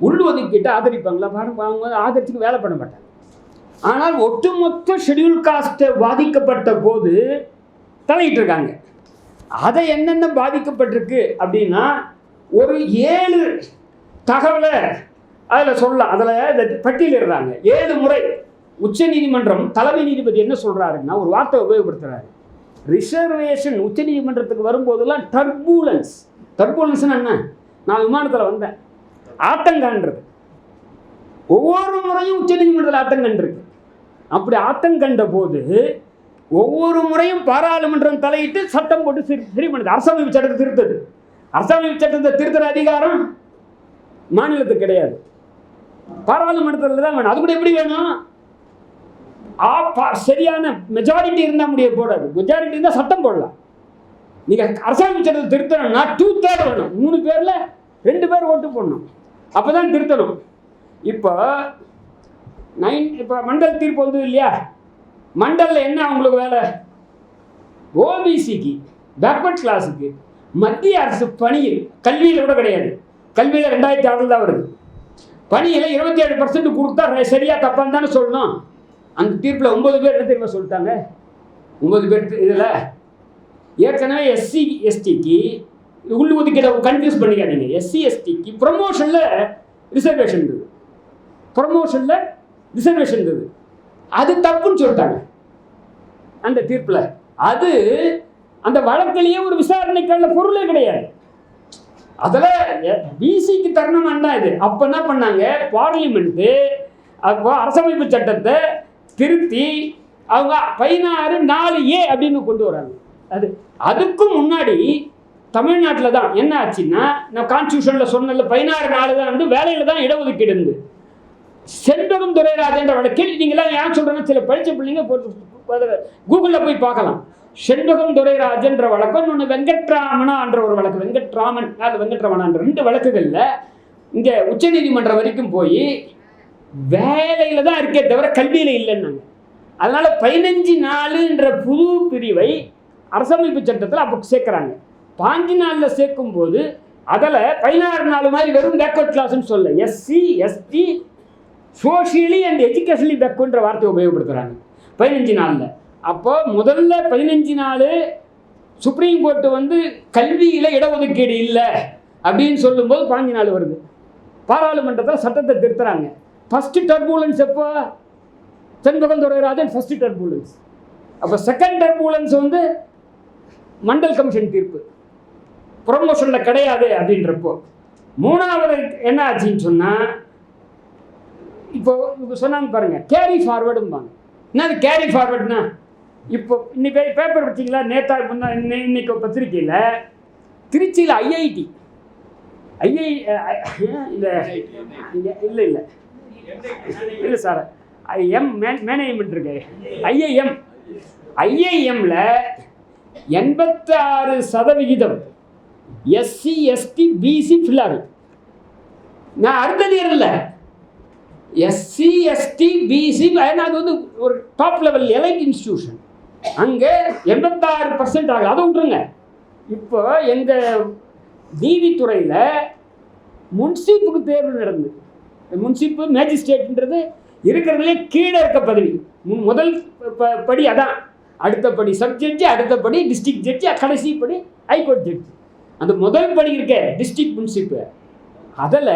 உள் ஒதுக்கிட்டு ஆதரிப்பாங்களா பாருங்க, அவங்க ஆதரிச்சுக்கு வேலை பண்ண மாட்டாங்க. ஆனால் ஒட்டுமொத்த ஷெட்யூல் காஸ்ட்டை பாதிக்கப்பட்ட போது தலையிட்டு இருக்காங்க. அதை என்னென்ன பாதிக்கப்பட்டிருக்கு அப்படின்னா ஒரு 7 தகவலை அதில் சொல்லலாம். அதில் பட்டியலிடுறாங்க. 7 முறை உச்ச நீதிமன்றம் தலைமை நீதிபதி என்ன சொல்கிறாருன்னா ஒரு வார்த்தை உபயோகப்படுத்துகிறாரு. ரிசர்வேஷன் உச்ச நீதிமன்றத்துக்கு வரும்போதெல்லாம் டர்புலன்ஸ்னு என்ன, நான் விமானத்தில் வந்தேன், ஆட்டங்கான்றது ஒவ்வொரு முறையும் உச்ச நீதிமன்றத்தில் ஆட்டங்கண்டிருக்கு. அப்படி ஆட்டங்கண்ட போது ஒவ்வொரு முறையும் பாராளுமன்றம் தலையிட்டு சட்டம் போட்டு சரி பண்ணுது. அரசமைப்பு சட்டத்தை திருத்தது. அரசமைப்பு சட்டத்தை திருத்துற அதிகாரம் மாநிலத்துக்கு கிடையாது, பாராளுமன்றத்தில் தான் வேணும். அது கூட எப்படி வேணும், சரியான மெஜாரிட்டி இருந்தால் முடிய போடாது. மெஜாரிட்டி இருந்தால் சட்டம் போடலாம். நீங்கள் அரசாங்க சட்டத்தை திருத்தணும்னா 2/3 வேணும். 3 பேரில் 2 பேர் ஓட்டு போடணும், அப்போ தான் திருத்தணும். இப்போ மண்டல் தீர்ப்பு வந்தது இல்லையா, மண்டலில் என்ன அவங்களுக்கு வேலை, ஓபிசிக்கு பேக்வர்ட் கிளாஸுக்கு மத்திய அரசு பணியில், கல்வியில் கூட கிடையாது, கல்வியில் 2006 தான் வருது, பணியில் 27% கொடுத்தா சரியாக தப்பான்னு தானே சொல்லணும். அந்த தீர்ப்பில் 9 பேர் என்ன தெரியுமா சொல்லிட்டாங்க, 9 பேர் இதில் ஏற்கனவே எஸ்சி எஸ்டிக்கு உள் ஒதுக்கீடை கன்ஃபியூஸ் பண்ணிக்காதீங்க. எஸ்சி எஸ்டிக்கு ப்ரமோஷனில் ரிசர்வேஷன் இருந்தது, அது தப்புன்னு சொல்லிட்டாங்க அந்த தீர்ப்பில். அது அந்த வழக்கிலேயே ஒரு விசாரணைக்கான பொருளே கிடையாது. அதில் பிசிக்கு தரணும் தான் இது. அப்போ என்ன பண்ணாங்க, பார்லிமெண்ட்டு அப்போ அரசமைப்பு சட்டத்தை திருத்தி அவங்க 16(4)A அப்படின்னு கொண்டு வராங்க. அதுக்கும் முன்னாடி தமிழ்நாட்டில் தான் என்ன ஆச்சுன்னா, நான் கான்ஸ்டியூஷனில் சொன்னல 16(4) தான் வந்து வேலையில் தான் இடஒதுக்கீடு இருந்து. செண்பகம் துரைராஜன்ற வழக்கில் நீங்களாம் ஏன் சொல்கிறேன்னா, சில படித்த பிள்ளைங்க கூகுளில் போய் பார்க்கலாம். செண்பகம் துரைராஜன்ற வழக்கம், இன்னொன்று வெங்கட்ராமனான்ற ஒரு வழக்கு, வெங்கட்ராமனான்ற 2 வழக்குகளில் இங்கே உச்சநீதிமன்றம் வரைக்கும் போய் வேலையில் தான் இருக்கே தவிர கல்வியில் இல்லைன்னாங்க. அதனால் 15(4)ன்ற புது பிரிவை அரசமைப்பு சட்டத்தில் அப்போ சேர்க்குறாங்க. 15(4)ல் சேர்க்கும்போது அதில் 16(4) மாதிரி வெறும் பேக்வர்ட் கிளாஸ்ன்னு சொல்ல, SC ST socially and educationally பேக்வர்ட்ன்ற வார்த்தையை உபயோகப்படுத்துகிறாங்க 15(4)ல். அப்போ முதல்ல 15(4) சுப்ரீம் கோர்ட்டு வந்து கல்வியில் இடஒதுக்கீடு இல்லை அப்படின்னு சொல்லும்போது 15(4) வருது. பாராளுமன்றத்தில் சட்டத்தை திருத்துறாங்க. ஃபஸ்ட்டு டர்புலன்ஸ் எப்போ, செண்பகம் துரைராஜன் ஃபஸ்ட்டு டர்புலன்ஸ். அப்போ செகண்ட் டர்புலன்ஸ் வந்து மண்டல் கமிஷன் தீர்ப்பு ப்ரொமோஷனில் கிடையாது அப்படின்றப்போ. 3வது என்ன ஆச்சுன்னு சொன்னால், இப்போ சொன்னாங்க பாருங்கள், கேரி ஃபார்வர்டும்பாங்க. என்னது கேரி ஃபார்வர்டுனா, இப்போ இன்னைக்கு பேப்பர் வச்சிங்களா, நேத்தா இன்னைக்கு பத்திரிக்கையில் திருச்சியில் ஐஐடி இல்லை சார், மேனேஜ்மெண்ட் இருக்கு, ஐஐஎம்ல 86% எஸ்சி எஸ்டி பிசி ஃபில்லாரு. நான் அடுத்தது இல்லை, எஸ்சி எஸ்டி பிசி, ஏன்னா அது வந்து ஒரு டாப் லெவல் எலைட் இன்ஸ்டிடியூஷன், அங்கே 86% ஆகும். அதை விட்டுருங்க. இப்போ எங்கள் நீதித்துறையில் முன்சிப்புக்கு தேர்வு நடந்து, முன்சிப்பு மேஜிஸ்ட்ரேட்ன்றது இருக்கிறதுலே கீழே இருக்க பதவி. முதல் படி அதான், அடுத்த படி சப் ஜட்ஜி, அடுத்த படி டிஸ்ட்ரிக்ட் ஜட்ஜி, கடைசி படி ஹைகோர்ட் ஜட்ஜி. அந்த முதல் படி இருக்க டிஸ்ட்ரிக்ட் முன்சிப்பு, அதில்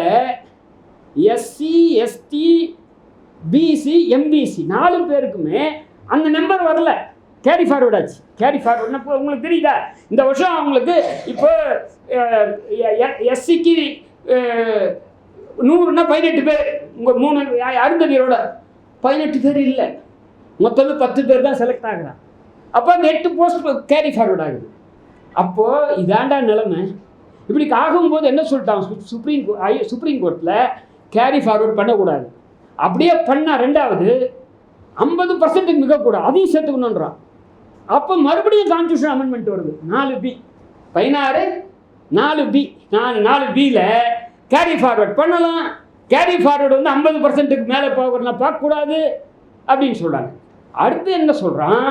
எஸ்சி எஸ்டி பிசி எம்பிசி 4 பேருக்குமே அந்த நம்பர் வரல, கேரி ஃபார்வர்ட் ஆச்சு. கேரி ஃபார்வர்ட்னா இப்போ உங்களுக்கு தெரியுதா, இந்த வருஷம் அவங்களுக்கு இப்போ எஸ்சிக்கு 100ன்னா 18 பேர், உங்கள் 3 அருந்ததியரோட 18 பேர் இல்லை, மொத்தம் 10 பேர் தான் செலக்ட் ஆகுறான். அப்போ அந்த 8 போஸ்ட் கேரி ஃபார்வர்ட் ஆகுது. அப்போது இதாண்டா நிலைமை. இப்படி ஆகும்போது என்ன சொல்லிட்டாங்க சுப்ரீம் கோர்ட்டில் கேரி ஃபார்வர்ட் பண்ணக்கூடாது. அப்படியே பண்ணால் ரெண்டாவது 50% மிகக்கூடாது, அதையும் சேர்த்துக்கணுன்றான். அப்போ மறுபடியும் கான்ஸ்டியூஷன் அமெண்ட்மெண்ட் வருது 4B 16 4B 4Bயில் கேரி ஃபார்வர்ட் பண்ணலாம். கேரி ஃபார்வர்டு வந்து 50%க்கு மேலே போகலாம் பார்க்கக்கூடாது அப்படின்னு சொல்கிறாங்க. அடுத்து என்ன சொல்கிறான்,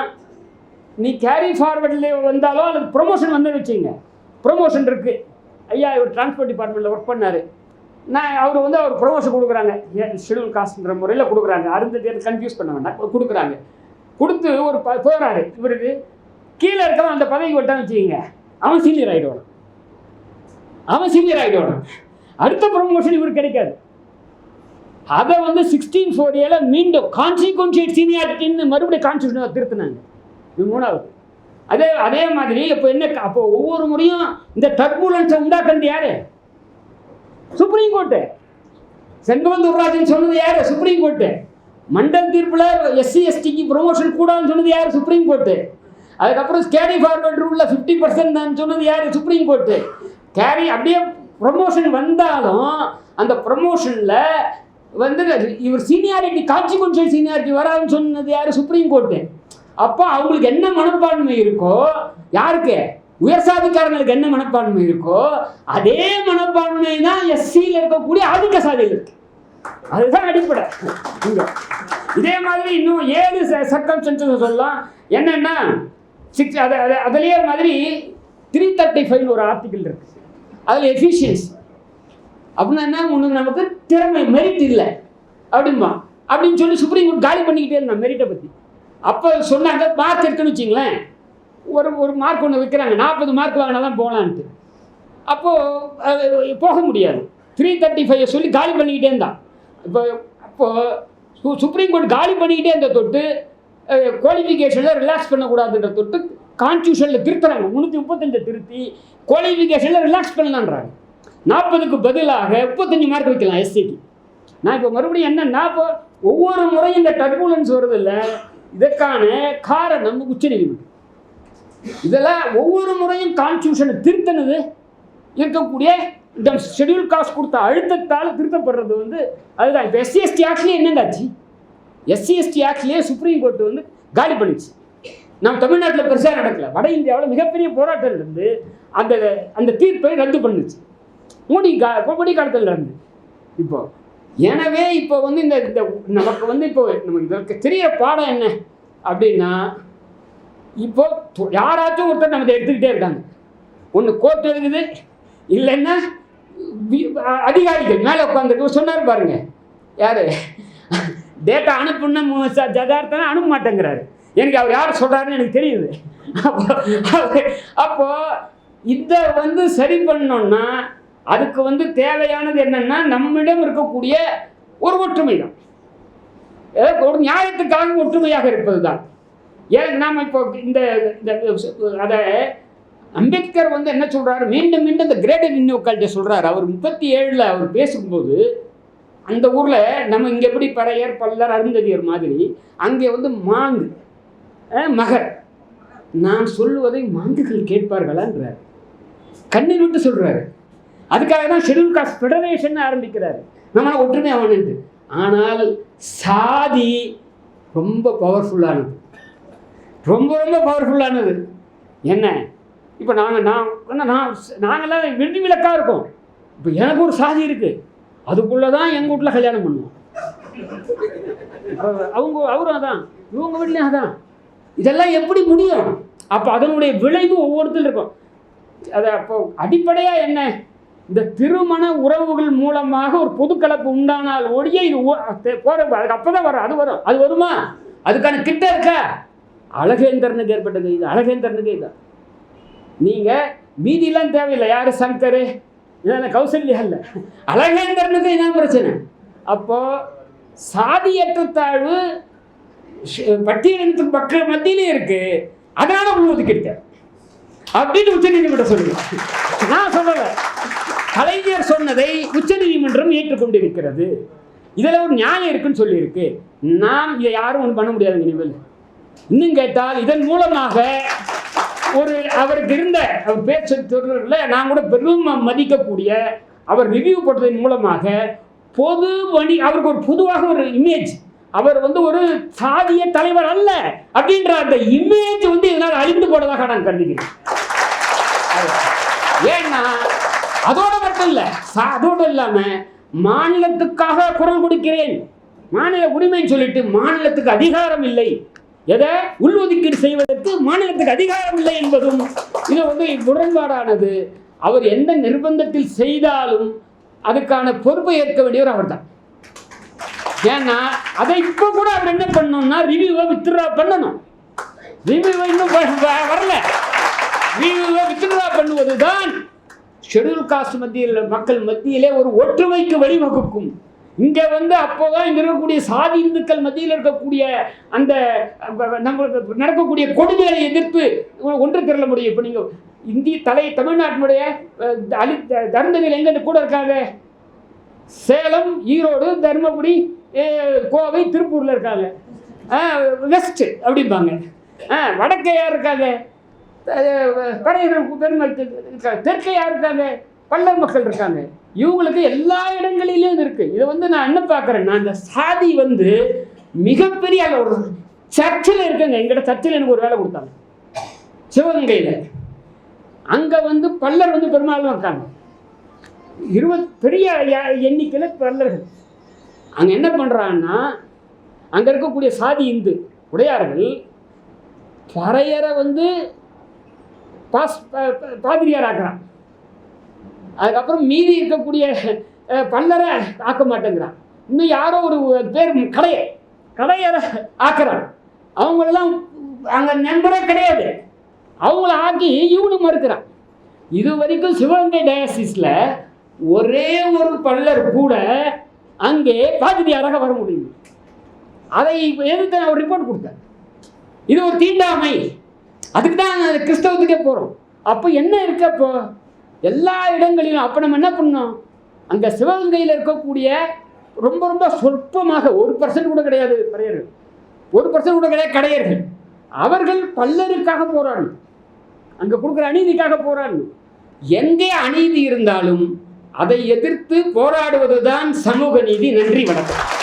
நீ கேரி ஃபார்வர்டில் வந்தாலும் அதுக்கு ப்ரொமோஷன் வந்து வச்சுங்க. ப்ரொமோஷன் இருக்குது. ஐயா இவர் டிரான்ஸ்போர்ட் டிபார்ட்மெண்ட்டில் ஒர்க் பண்ணார், அவர் வந்து அவர் ப்ரொமோஷன் கொடுக்குறாங்க, ஷெடியூல் காஸ்ட்ன்ற முறையில் கொடுக்குறாங்க. அருந்ததியர் கன்ஃபியூஸ் பண்ண வேண்டாம், கொடுக்குறாங்க. கொடுத்து ஒரு போகிறாரு, இவருக்கு கீழே இருக்கவன் அந்த பதவிக்கு விட்டான்னு வச்சுக்கிங்க, அவன் சீனியர் ஆகிடுவான். அடுத்த ப்ரொமோஷன் இவருக்கு கிடைக்காது. அதை வந்து 1648 மீண்டும் கான்சிக்வன்ஷியல் சீனியாரிட்டின்னு மறுபடியும் கான்ஸ்டியூஷனை திருத்தினாங்க. இது 3வது. அதே மாதிரி இப்போ என்ன, அப்போ ஒவ்வொரு முறையும் இந்த டர்புலன்ஸை உண்டாக்குறது யாரு? Supreme court. செங்கமன் துர்ராஜன் சொன்னது யாரு? Supreme court. மண்டல் தீர்ப்பில் SC/STக்கு ப்ரொமோஷன் கூடாதுன்னு சொன்னது யார்? Supreme court. அதுக்கப்புறம் கேரி ஃபார்வர்ட் ரூலில் 50% தான் சொன்னது யார்? Supreme court. கேரி அப்படியே ப்ரொமோஷன் வந்தாலும் அந்த ப்ரொமோஷனில் வந்து இவர் சீனியாரிட்டி கான்சிக்வன்ஷியல் சீனியாரிட்டி வராதுன்னு சொன்னது யார்? Supreme court. அப்போ அவங்களுக்கு என்ன மனப்பான்மை இருக்கோ, யாருக்கு உயர் சாதிக்காரங்களுக்கு என்ன மனப்பான்மை இருக்கோ அதே மனப்பான்மை தான் SCயில் இருக்கக்கூடிய ஆதிக்க சாதியில் இருக்கு. அதுதான் அடிப்படை. இதே மாதிரி இன்னும் 7 சர்க்கம்ஸ்டன்சஸ் சொல்லலாம். என்னன்னா அதுலேயே மாதிரி 335 ஒரு ஆர்டிக்கிள் இருக்கு. அதில் எஃபிஷியன்சி அப்படின்னா என்ன, ஒன்று நமக்கு திறமை மெரிட் இல்லை அப்படின்னு சொல்லி சுப்ரீம் கோர்ட் காலி பண்ணிக்கிட்டே இருந்தான் மெரிட்டை பற்றி. அப்போ சொன்னாங்க மார்க் இருக்குன்னு வச்சிங்களேன், ஒரு மார்க் ஒன்று வைக்கிறாங்க, 40 மார்க் வாங்கினா தான் போகலான்ட்டு. அப்போது போக முடியாது. 335 சொல்லி காலி பண்ணிக்கிட்டே இருந்தான். அப்போது சுப்ரீம் கோர்ட் காலி பண்ணிக்கிட்டே இருந்த தொட்டு குவாலிஃபிகேஷனில் ரிலாக்ஸ் பண்ணக்கூடாதுன்ற தொட்டு கான்ஸ்டியூஷனில் திருத்துறாங்க. 335 திருத்தி குவாலிஃபிகேஷனில் ரிலாக்ஸ் பண்ணலான்றாங்க. 40க்கு பதிலாக 35 மார்க் வைக்கலாம் SCக்கு. நான் இப்போ மறுபடியும் என்னன்னா, இப்போ ஒவ்வொரு முறையும் இந்த டர்புலன்ஸ் வருது இல்லை, இதற்கான காரணம் உச்சநீதிமன்றம். இதெல்லாம் ஒவ்வொரு முறையும் கான்ஸ்டியூஷனை திருத்தினது இருக்கக்கூடிய இந்த ஷெடியூல் காஸ்ட் கொடுத்த அழுத்தத்தால் திருத்தப்படுறது வந்து அதுதான். இப்போ SC/ST ஆக்ட்லேயே என்னங்காச்சு, SC/ST ஆக்ட்லேயே சுப்ரீம் கோர்ட்டு வந்து காலி பண்ணிச்சு. நம்ம தமிழ்நாட்டில் பெருசாக நடக்கல, வட இந்தியாவில் மிகப்பெரிய போராட்டம் இருந்து அந்த தீர்ப்பை ரத்து பண்ணுச்சு. மோடி காலத்தில் நடந்து. இப்போ எனவே இப்போ வந்து இந்த நமக்கு வந்து இப்போ நமக்கு இதற்கு தெரிய பாடம் என்ன அப்படின்னா, இப்போ யாராச்சும் ஒருத்தர் நம்ம எடுத்துக்கிட்டே இருக்காங்க. ஒன்று கோர்ட் இருக்குது, இல்லைன்னா அதிகாரிகள் மேலே உட்காந்துருக்கு. சொன்னார் பாருங்க, யார் டேட்டா அனுப்புன்னா ஜதார்த்தனா அனுப்ப மாட்டேங்கிறாரு. எனக்கு அவர் யார் சொல்கிறாருன்னு எனக்கு தெரியுது. அப்போ இதை வந்து சரி பண்ணோன்னா அதுக்கு வந்து தேவையானது என்னன்னா, நம்மிடம் இருக்கக்கூடிய ஒரு ஒற்றுமை தான். ஒரு நியாயத்துக்காக ஒற்றுமையாக இருப்பது தான். ஏன் நாம் இப்போ இந்த அதை அம்பேத்கர் வந்து என்ன சொல்கிறாரு, மீண்டும் மீண்டும் இந்த கிரேட்டர் இன்இக்வாலிட்டி சொல்கிறார். அவர் 37 அவர் பேசும்போது அந்த ஊரில் நம்ம இங்கே எப்படி பறையர் பல்லர் அருந்ததியர் மாதிரி அங்கே வந்து மாங்கு மகர், நான் சொல்லுவதை மாங்குகள் கேட்பார்களான்றார். கண்ணீர் விட்டு சொல்கிறாரு. அதுக்காக தான் ஷெடியூல் காஸ்ட் ஃபெடரேஷன் ஆரம்பிக்கிறாரு, நம்ம ஒற்றுமை ஆகணுன்ட்டு. ஆனால் சாதி ரொம்ப பவர்ஃபுல்லானது, ரொம்ப ரொம்ப பவர்ஃபுல்லானது. என்ன இப்போ நாங்கள்லாம் விதிவிலக்காக இருக்கோம். இப்போ எனக்கு ஒரு சாதி இருக்குது, அதுக்குள்ளே தான் எங்கள் வீட்டில் கல்யாணம் பண்ணுவோம். அவரும் அதான், இவங்க வீட்லேயும் அதான். இதெல்லாம் எப்படி முடியும்? அப்போ அதனுடைய விளைவு ஒவ்வொருத்தரும் இருக்கும். அதை அப்போ அடிப்படையாக என்ன, இந்த திருமண உறவுகள் மூலமாக ஒரு பொதுக்கலப்பு உண்டானால் ஒழிய இது போகிற அதுக்கு அப்போ தான் வரும். அது வருமா? அதுக்கான கிட்ட இருக்கா? அழகேந்திரனுக்கு ஏற்பட்டது இது, அழகேந்திரனுக்கு இதுதான். நீங்கள் மீதியெல்லாம் தேவையில்லை. யார் சங்கர், இதெல்லாம் கௌசல்யா இல்லை, அழகேந்திரனுக்கு இதான் பிரச்சனை. அப்போது சாதியற்ற தாழ்வு பட்டியலினத்துக்கு மக்கள் மத்தியிலே இருக்குது, அதனால் உள்ஒதுக்கீடு அப்படின்னு உச்சநீதிமன்றம் சொல்லுங்க. நான் சொல்லலை, கலைஞர் சொன்னதை உச்சநீதிமன்றம் ஏற்றுக்கொண்டிருக்கிறது. இதில் ஒரு நியாயம் இருக்குன்னு சொல்லியிருக்கு. நாம் இதை யாரும் ஒன்று பண்ண முடியாது. இனிமேல் இன்னும் கேட்டால் இதன் மூலமாக அவருக்கு இருந்த அவர் பேச்சு தொடரில் நான் கூட பெரும் மதிக்கக்கூடிய அவர் ரிவ்யூ போட்டதன் மூலமாக அவருக்கு ஒரு பொதுவாக ஒரு இமேஜ், அவர் ஒரு சாதிய தலைவர் அல்ல அப்படின்ற அந்த இமேஜ் இதனால் அழிந்து போனதாக நான் கருதுகிறேன். ஏன்னா அதோட மட்டும் இல்லை, அதோடு இல்லாமல் மாநிலத்துக்காக குரல் கொடுக்கிறேன், மாநில உரிமைன்னு சொல்லிட்டு மாநிலத்துக்கு அதிகாரம் இல்லை, எதை உள்ஒதுக்கீடு செய்வதற்கு மாநிலத்துக்கு அதிகாரம் இல்லை என்பதும் இது முரண்பாடானது. அவர் எந்த நிர்பந்தத்தில் செய்தாலும் அதுக்கான பொறுப்பை ஏற்க வேண்டியவர் அவர் தான். ஏன்னா அதை இப்போ கூட அவர் என்ன பண்ணணும்னா ரிவ்யூவை வித்ட்ரா பண்ணணும். ரிவ்யூவை இன்னும் வரல. ரிவ்யூவை வித்ட்ரா பண்ணுவது தான் ஷெட்யூல் காஸ்ட் மத்தியில் மக்கள் மத்தியிலே ஒரு ஒற்றுமைக்கு வழிவகுக்கும். இங்கே அப்போதான் இங்கே இருக்கக்கூடிய சாதி இந்துக்கள் மத்தியில் இருக்கக்கூடிய அந்த நம்ம நடக்கக்கூடிய கொடுமைகளை எதிர்த்து ஒன்று திரள முடியும். இப்போ நீங்கள் தமிழ்நாட்டினுடைய தருந்ததில் எங்கே கூட இருக்காங்க? சேலம், ஈரோடு, தருமபுரி, கோவை, திருப்பூரில் இருக்காங்க. வெஸ்ட் அப்படிம்பாங்க. வடக்கே யார் இருக்காங்க? கடையர்கள் பெருமல் இருக்காங்க. தெற்கே யார் இருக்காங்க? பல்லர் மக்கள் இருக்காங்க. இவங்களுக்கு எல்லா இடங்களிலும் இருக்கு. இதை நான் என்ன பார்க்குறேன்னா, இந்த சாதி மிகப்பெரிய ஒரு சர்ச்சில் இருக்குங்க. எங்கிட்ட சர்ச்சில் எனக்கு ஒரு வேலை கொடுத்தாங்க சிவகங்கையில். அங்கே பல்லர் பெரும்பாலும் இருக்காங்க. பெரிய எண்ணிக்கையில் பல்லர்கள். அங்கே என்ன பண்ணுறாங்கன்னா, அங்கே இருக்கக்கூடிய சாதி இந்து உடையார்கள் பறையரை பாதிரியார் ஆக்குறான். அதுக்கப்புறம் மீதி இருக்கக்கூடிய பல்லரை ஆக்க மாட்டேங்கிறான். இன்னும் யாரோ ஒரு பேர் கடையரை ஆக்குறான். அவங்களெல்லாம் அங்கே நம்பரே கிடையாது. அவங்கள ஆக்கி இவனு மறுக்கிறான். இது வரைக்கும் சிவகங்கை டயாசிஸில் ஒரே ஒரு பல்லர் கூட அங்கே பாதிரியாராக வர முடியும். அதை எதிர்த்து நான் ஒரு ரிப்போர்ட் கொடுத்தேன். இது ஒரு தீண்டாமை. அதுக்கு தான் கிறிஸ்தவத்துக்கே போகிறோம். அப்போ என்ன இருக்கு? அப்போ எல்லா இடங்களிலும் அப்போ நம்ம என்ன பண்ணோம்? அங்கே சிவகங்கையில் இருக்கக்கூடிய ரொம்ப ரொம்ப சொற்பமாக 1% கூட கிடையாது பறையர்கள், 1% கூட கிடையாது கடையர்கள். அவர்கள் பல்லருக்காக போராடணும், அங்கே கொடுக்குற அநீதிக்காக போராடணும். எங்கே அநீதி இருந்தாலும் அதை எதிர்த்து போராடுவது தான் சமூக நீதி. நன்றி, வணக்கம்.